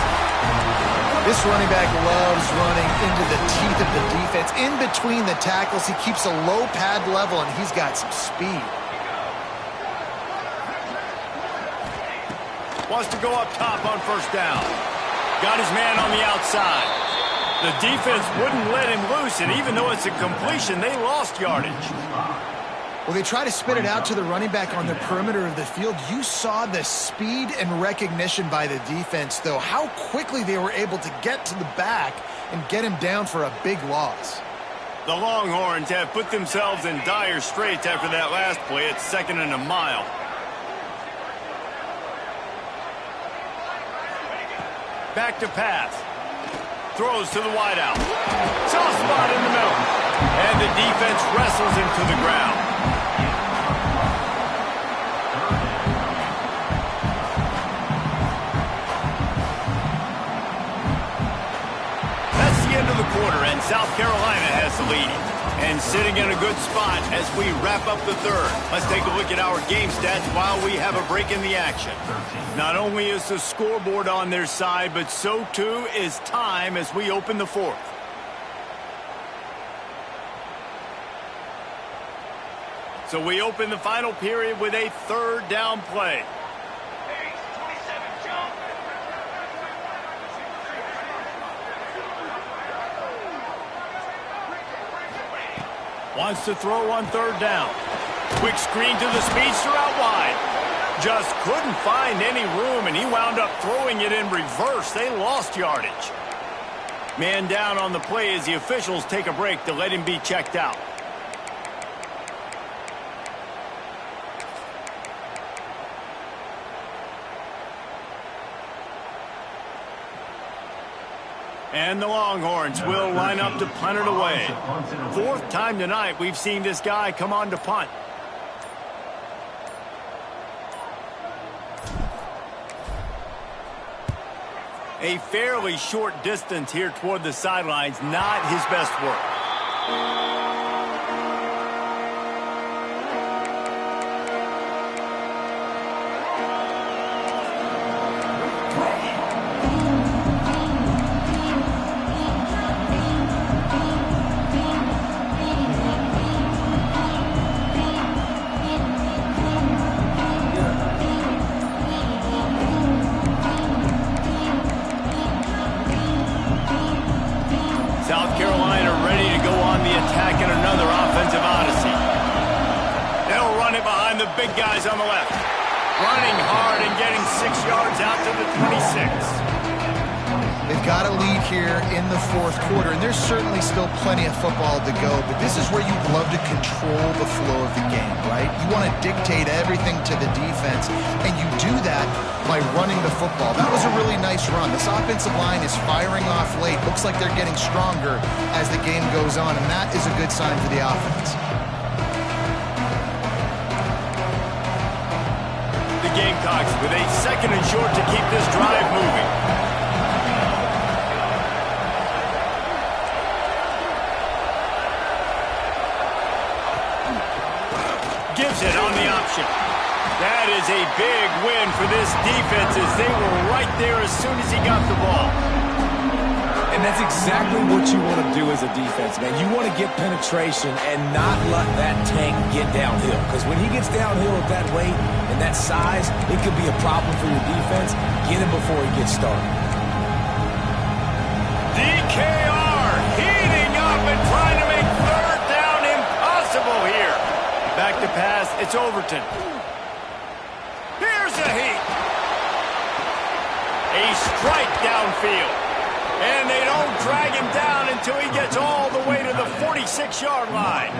Speaker 2: This running back loves running into the teeth of the defense. In between the tackles, he keeps a low pad level, and he's got some speed.
Speaker 1: Wants to go up top on first down. Got his man on the outside. The defense wouldn't let him loose, and even though it's a completion, they lost yardage.
Speaker 2: Well, they try to spit it out to the running back on the perimeter of the field. You saw the speed and recognition by the defense, though, how quickly they were able to get to the back and get him down for a big loss.
Speaker 1: The Longhorns have put themselves in dire straits after that last play. It's second and a mile. Back to pass. Throws to the wideout. Soft spot in the middle. And the defense wrestles him to the ground. That's the end of the quarter, and South Carolina has the lead. And sitting in a good spot as we wrap up the third. Let's take a look at our game stats while we have a break in the action. Not only is the scoreboard on their side, but so too is time as we open the fourth. So we open the final period with a third down play. Wants to throw on third down. Quick screen to the speedster out wide. Just couldn't find any room, and he wound up throwing it in reverse. They lost yardage. Man down on the play as the officials take a break to let him be checked out. And the Longhorns will line up to punt it away. Fourth time tonight we've seen this guy come on to punt. A fairly short distance here toward the sidelines, not his best work. guys on the left. Running hard and getting 6 yards out to the 26.
Speaker 2: They've got a lead here in the fourth quarter, and there's certainly still plenty of football to go, but this is where you'd love to control the flow of the game, right? You want to dictate everything to the defense, and you do that by running the football. That was a really nice run. This offensive line is firing off late. Looks like they're getting stronger as the game goes on, and that is a good sign for the offense.
Speaker 1: The Gamecocks with a 2nd and short to keep this drive moving. Gives it on the option. That is a big win for this defense as they were right there as soon as he got the ball.
Speaker 3: And that's exactly what you want to do as a defense, man. You want to get penetration and not let that tank get downhill. Because when he gets downhill at that weight and that size, it could be a problem for your defense. Get him before he gets started.
Speaker 1: DKR heating up and trying to make 3rd down impossible here. Back to pass, it's Overton. Here's a heat. A strike downfield. And they don't drag him down until he gets all the way to the 46-yard line.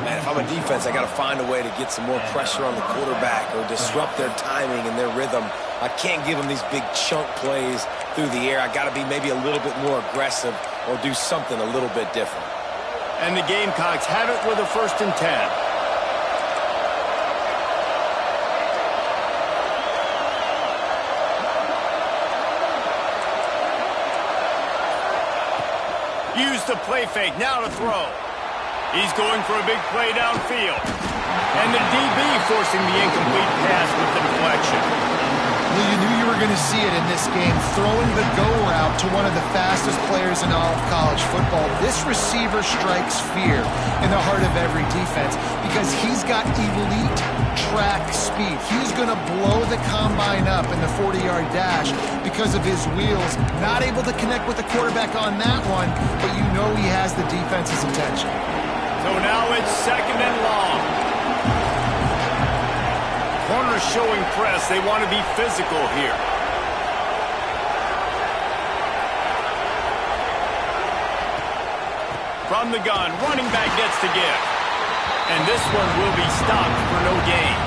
Speaker 3: Man, if I'm a defense, I got to find a way to get some more pressure on the quarterback or disrupt their timing and their rhythm. I can't give them these big chunk plays through the air. I got to be maybe a little bit more aggressive or do something a little bit different.
Speaker 1: And the Gamecocks have it with a 1st and 10. Use the play fake, now to throw. He's going for a big play downfield. And the DB forcing the incomplete pass with the deflection.
Speaker 2: Well, you knew you were going to see it in this game, throwing the go route to one of the fastest players in all of college football. This receiver strikes fear in the heart of every defense because he's got elite track speed. He's going to blow the combine up in the 40-yard dash because of his wheels. Not able to connect with the quarterback on that one, but you know he has the defense's attention.
Speaker 1: So now it's 2nd and long. Corners showing press. They want to be physical here. From the gun, running back gets to give. And this one will be stopped for no gain.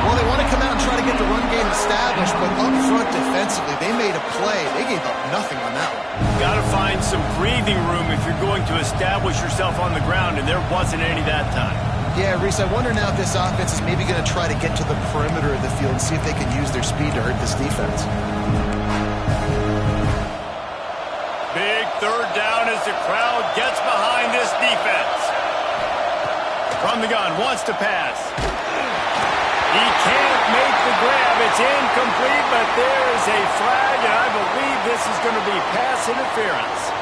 Speaker 2: Well, they want to come out and try to get the run game established, but up front defensively, they made a play. They gave up nothing on that one.
Speaker 1: Got to find some breathing room if you're going to establish yourself on the ground, and there wasn't any that time.
Speaker 2: Yeah, Reese, I wonder now if this offense is maybe going to try to get to the perimeter of the field and see if they can use their speed to hurt this defense.
Speaker 1: Big 3rd down as the crowd gets behind this defense. From the gun, wants to pass. He can't make the grab. It's incomplete, but there is a flag, and I believe this is going to be pass interference.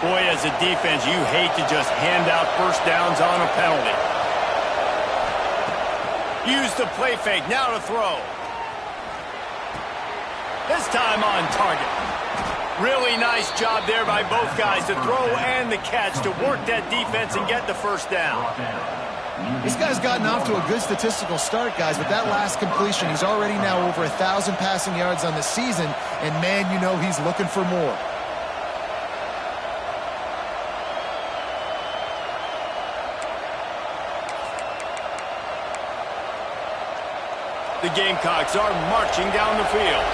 Speaker 1: Boy, as a defense, you hate to just hand out 1st downs on a penalty. Use the play fake, now to throw. This time on target. Really nice job there by both guys to throw and the catch to work that defense and get the 1st down.
Speaker 2: This guy's gotten off to a good statistical start, guys, but that last completion, he's already now over 1,000 passing yards on the season, and man, you know he's looking for more.
Speaker 1: The Gamecocks are marching down the field.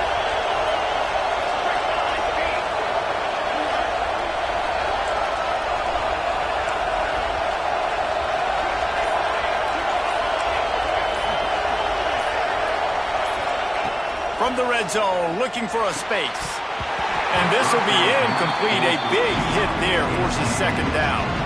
Speaker 1: From the red zone, looking for a space. And this will be incomplete. A big hit there forces 2nd down.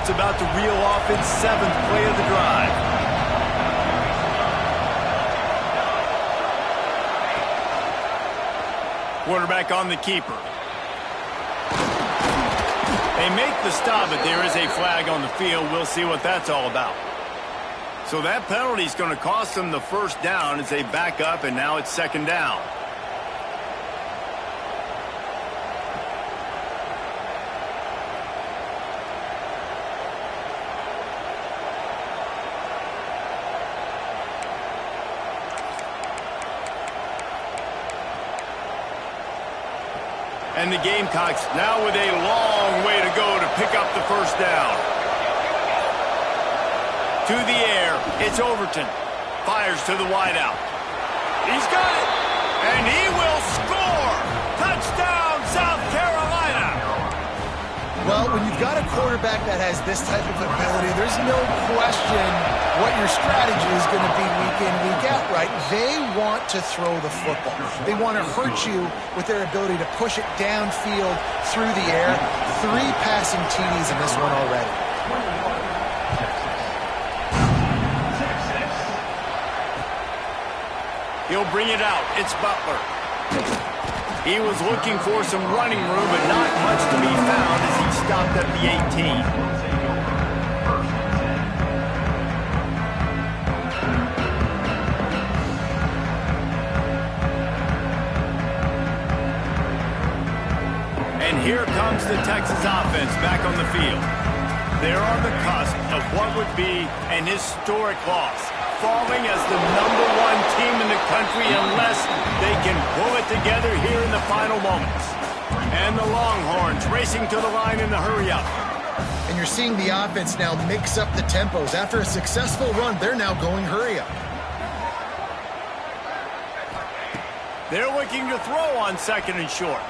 Speaker 1: offense about to reel off its 7th play of the drive. Quarterback on the keeper. They make the stop, but there is a flag on the field. We'll see what that's all about. So that penalty is going to cost them the first down as they back up, and now it's 2nd down. And the Gamecocks now with a long way to go to pick up the first down. To the air, it's Overton. Fires to the wideout. He's got it! And he will score! Touchdown, South Carolina!
Speaker 2: Well, when you've got a quarterback that has this type of ability, there's no question what your strategy is going to be week in, week out, right? They want to throw the football. They want to hurt you with their ability to push it downfield through the air. 3 passing TDs in this one already.
Speaker 1: He'll bring it out. It's Butler. He was looking for some running room, but not much to be found as he stopped at the 18. And here comes the Texas offense back on the field. They're on the cusp of what would be an historic loss, falling as the #1 team in the country unless they can pull it together here in the final moments. And the Longhorns racing to the line in the hurry-up.
Speaker 2: And you're seeing the offense now mix up the tempos. After a successful run, they're now going hurry-up.
Speaker 1: They're looking to throw on 2nd and short.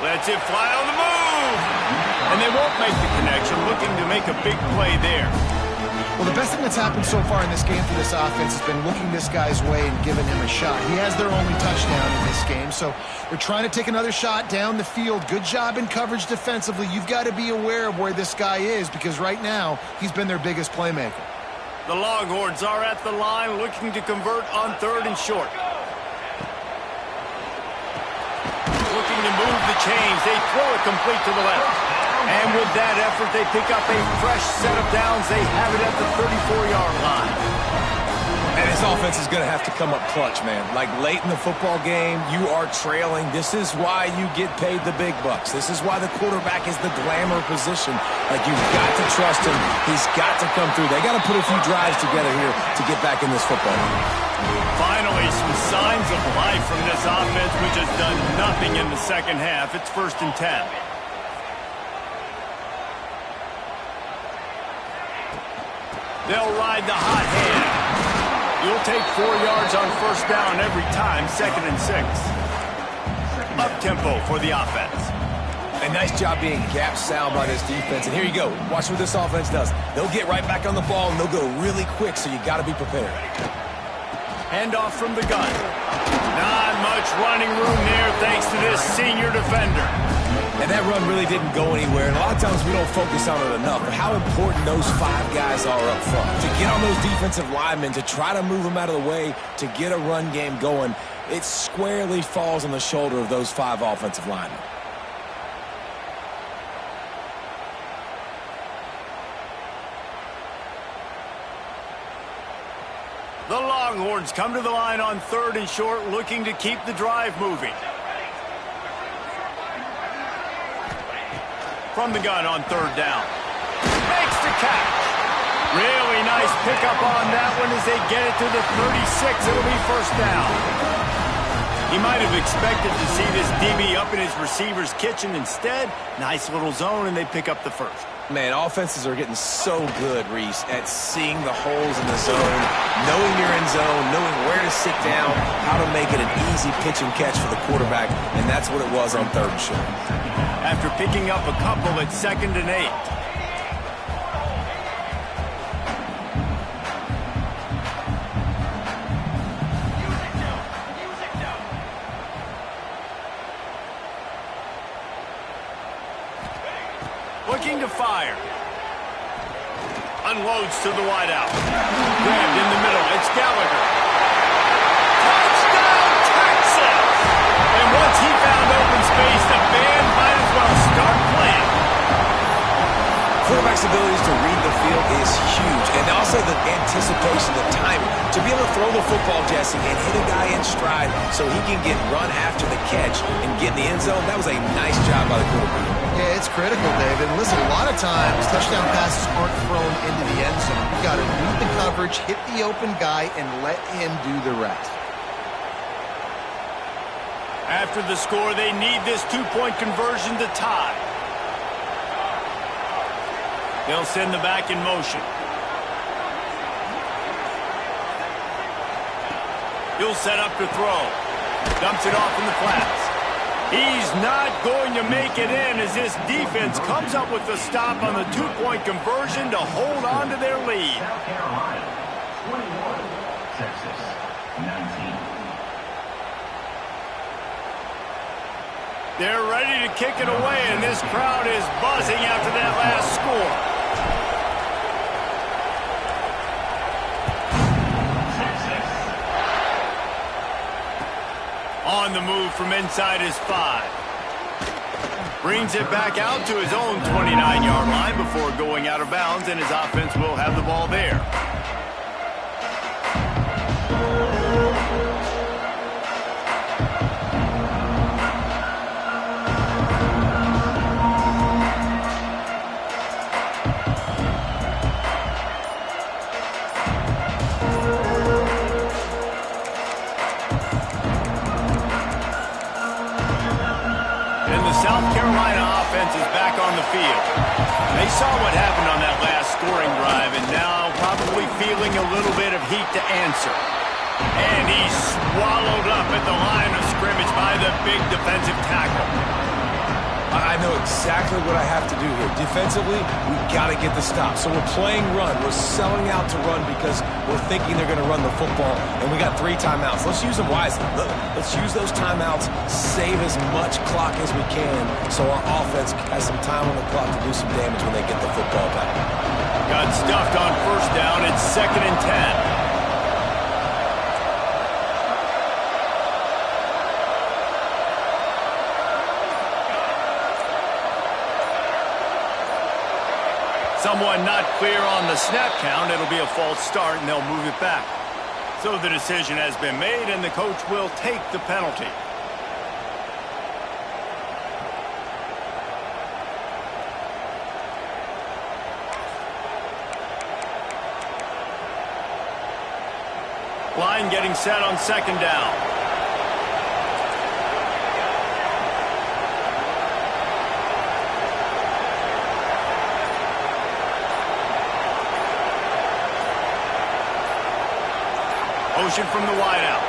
Speaker 1: Lets it fly on the move. And they won't make the connection, looking to make a big play there.
Speaker 2: Well, the best thing that's happened so far in this game for this offense has been looking this guy's way and giving him a shot. He has their only touchdown in this game, so they're trying to take another shot down the field. Good job in coverage defensively. You've got to be aware of where this guy is because right now he's been their biggest playmaker.
Speaker 1: The Longhorns are at the line looking to convert on 3rd and short. Looking to move the chains. They throw it complete to the left. And with that effort, they pick up a fresh set of downs. They have it at the 34-yard line.
Speaker 3: And his offense is going to have to come up clutch, man. Like late in the football game, you are trailing. This is why you get paid the big bucks. This is why the quarterback is the glamour position. Like, you've got to trust him. He's got to come through. They got to put a few drives together here to get back in this football game.
Speaker 1: Finally, some signs of life from this offense, which has done nothing in the second half. It's 1st and 10. They'll ride the hot hand. You'll take 4 yards on 1st down every time, 2nd and 6. Up-tempo for the offense.
Speaker 3: A nice job being gap sound by this defense. And here you go. Watch what this offense does. They'll get right back on the ball, and they'll go really quick, so you got to be prepared.
Speaker 1: Handoff from the gun. Not much running room there thanks to this senior defender.
Speaker 3: And that run really didn't go anywhere. And a lot of times we don't focus on it enough. But how important those 5 guys are up front. To get on those defensive linemen, to try to move them out of the way, to get a run game going, it squarely falls on the shoulder of those 5 offensive linemen.
Speaker 1: The Longhorns come to the line on 3rd and short, looking to keep the drive moving. From the gun on 3rd down. Makes the catch. Really nice pickup on that one as they get it to the 36. It'll be 1st down. He might have expected to see this DB up in his receiver's kitchen. Instead, nice little zone, and they pick up the 1st.
Speaker 3: Man, offenses are getting so good, Reese, at seeing the holes in the zone, knowing you're in zone, knowing where to sit down, how to make it an easy pitch and catch for the quarterback, and that's what it was on 3rd and short.
Speaker 1: After picking up a couple at 2nd and 8. Looking waiting to fire. Unloads to the wideout. Grabbed in the middle. It's Gallagher. Touchdown, Texas! And once he found open space, the band might as well start playing.
Speaker 3: Quarterback's abilities to read the field is huge. And also the anticipation, the timing. To be able to throw the football, Jesse, and hit a guy in stride so he can get run after the catch and get in the end zone, that was a nice job by the quarterback.
Speaker 2: Yeah, it's critical, David. Listen, a lot of times, touchdown passes aren't thrown into the end zone. You got to read the coverage, hit the open guy, and let him do the rest.
Speaker 1: After the score, they need this two-point conversion to tie. They'll send the back in motion. He'll set up to throw. Dumps it off in the flats. He's not going to make it in as this defense comes up with the stop on the two-point conversion to hold on to their lead.
Speaker 4: South Carolina, 21, Texas, 19.
Speaker 1: They're ready to kick it away, and this crowd is buzzing after that last score. On the move from inside his 5. Brings it back out to his own 29-yard line before going out of bounds, and his offense will have the ball there. South Carolina offense is back on the field. They saw what happened on that last scoring drive and now probably feeling a little bit of heat to answer. And he's swallowed up at the line of scrimmage by the big defensive tackle.
Speaker 3: I know exactly what I have to do here. Defensively, we've got to get the stop. So we're playing run. We're selling out to run because we're thinking they're going to run the football, and we got 3 timeouts. Let's use them wisely. Let's use those timeouts, save as much clock as we can so our offense has some time on the clock to do some damage when they get the football back.
Speaker 1: Got stuffed on first down. It's 2nd and 10. Someone not clear on the snap count. It'll be a false start, and they'll move it back. So the decision has been made, and the coach will take the penalty. Line getting set on 2nd down. Motion from the wideout.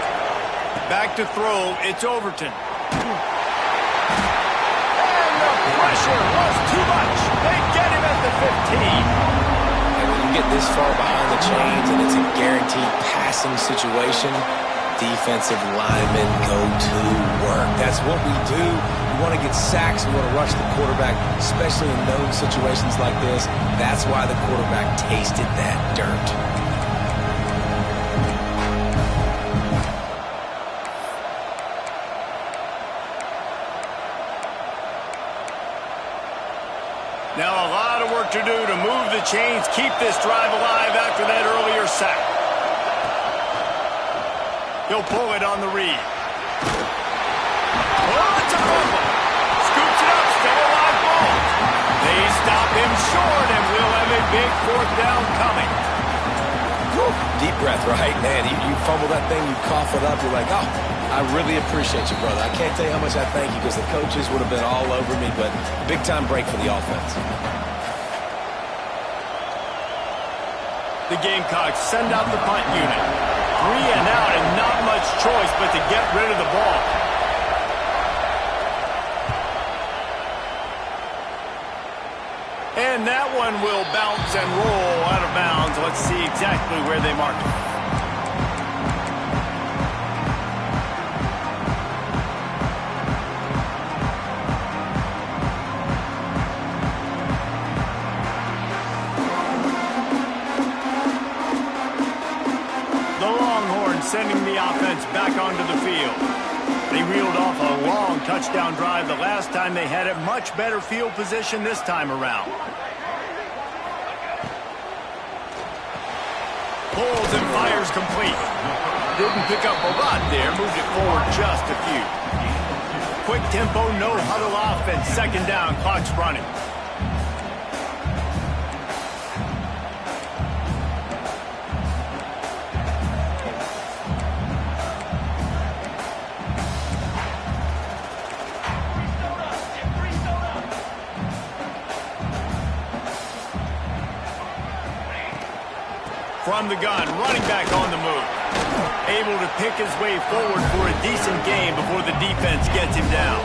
Speaker 1: Back to throw. It's Overton. And the pressure was too much. They get him at the 15.
Speaker 3: And when you get this far behind the chains and it's a guaranteed passing situation, defensive linemen go to work. That's what we do. We want to get sacks. We want to rush the quarterback, especially in those situations like this. That's why the quarterback tasted that dirt.
Speaker 1: Now a lot of work to do to move the chains, keep this drive alive after that earlier sack. He'll pull it on the read. Oh, it's a fumble. Scoops it up, still a live ball. They stop him short, and we'll have a big 4th down coming.
Speaker 3: Whew. Deep breath, right? Man, you fumble that thing, you cough it up, you're like, oh, I really appreciate you, brother. I can't tell you how much I thank you because the coaches would have been all over me, but big-time break for the offense.
Speaker 1: The Gamecocks send out the punt unit. 3 and out and not much choice but to get rid of the ball. And that one will bounce and roll out of bounds. Let's see exactly where they mark it. sending the offense back onto the field. They reeled off a long touchdown drive the last time they had it. Much better field position this time around. Pulls and fires complete. Didn't pick up a lot there. Moved it forward just a few. Quick tempo, no huddle offense. Second down, clock's running. From the gun, running back on the move. Able to pick his way forward for a decent gain before the defense gets him down.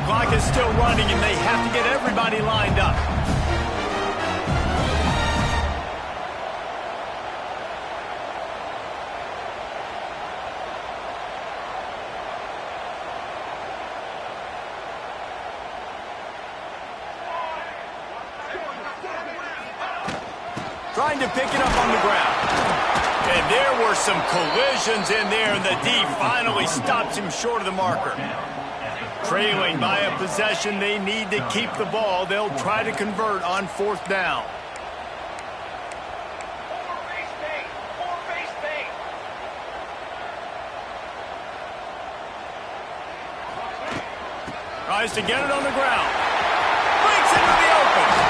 Speaker 1: Clock is still running, and they have to get everybody lined up. Trying to pick it up on the ground. And there were some collisions in there, and the D finally stops him short of the marker. Trailing by a possession, they need to keep the ball. They'll try to convert on fourth down. Tries to get it on the ground. Breaks into the open.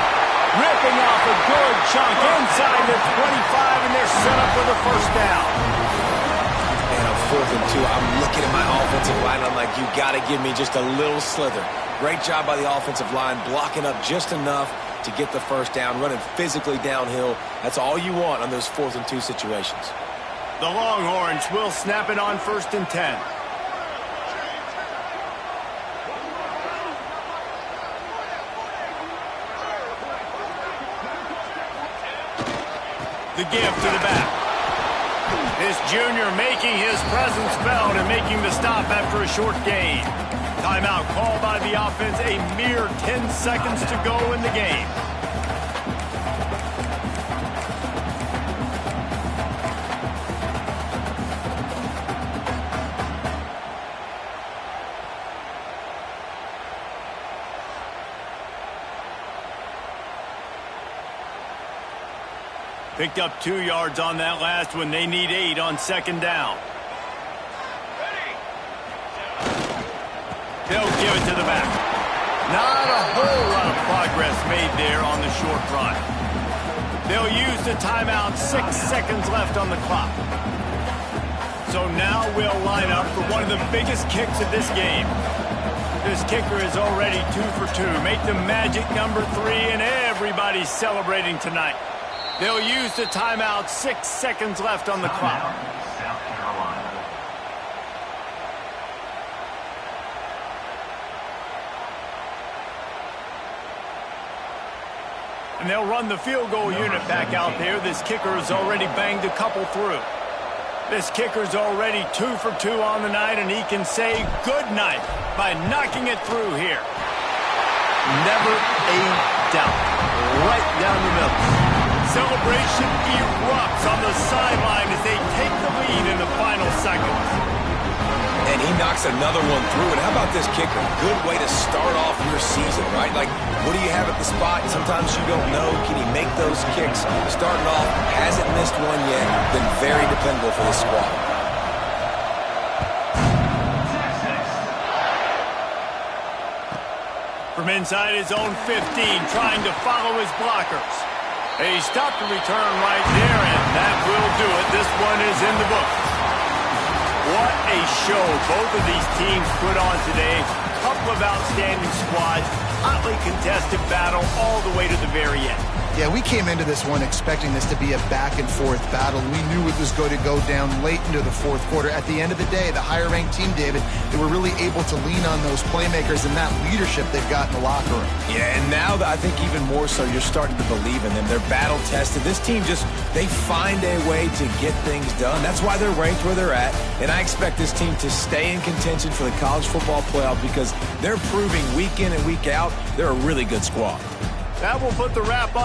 Speaker 1: Ripping off a good chunk inside the 25, and they're set up for the first down.
Speaker 3: And on 4th and 2, I'm looking at my offensive line. I'm like, you got to give me just a little slither. Great job by the offensive line, blocking up just enough to get the first down, running physically downhill. That's all you want on those 4th and 2 situations.
Speaker 1: The Longhorns will snap it on 1st and 10. The give to the back. This junior making his presence felt and making the stop after a short gain. Timeout called by the offense, a mere 10 seconds to go in the game. Picked up 2 yards on that last one. They need 8 on second down. They'll give it to the back. Not a whole lot of progress made there on the short run. They'll use the timeout. 6 seconds left on the clock. So now we'll line up for one of the biggest kicks of this game. This kicker is already 2 for 2. Make the magic number 3, and everybody's celebrating tonight. They'll use the timeout. 6 seconds left on the clock.
Speaker 4: South Carolina.
Speaker 1: And they'll run the field goal unit back out there. This kicker has already banged a couple through. This kicker's already 2 for 2 on the night, and he can say good night by knocking it through here. Never a doubt. Right down the middle. Celebration erupts on the sideline as they take the lead in the final seconds.
Speaker 3: And he knocks another one through. And how about this kicker? Good way to start off your season, right? Like, what do you have at the spot? Sometimes you don't know. Can he make those kicks? Starting off, hasn't missed one yet. Been very dependable for this squad.
Speaker 1: From inside his own 15, trying to follow his blockers. He stopped the return right there, and that will do it. This one is in the books. What a show both of these teams put on today. Couple of outstanding squads. Hotly contested battle all the way to the very end.
Speaker 2: Yeah, we came into this one expecting this to be a back-and-forth battle. We knew it was going to go down late into the fourth quarter. At the end of the day, the higher-ranked team, David, they were really able to lean on those playmakers and that leadership they've got in the locker room.
Speaker 3: Yeah, and now I think even more so, you're starting to believe in them. They're battle-tested. This team they find a way to get things done. That's why they're ranked where they're at. And I expect this team to stay in contention for the college football playoff because they're proving week in and week out they're a really good squad.
Speaker 1: That will put the wrap on.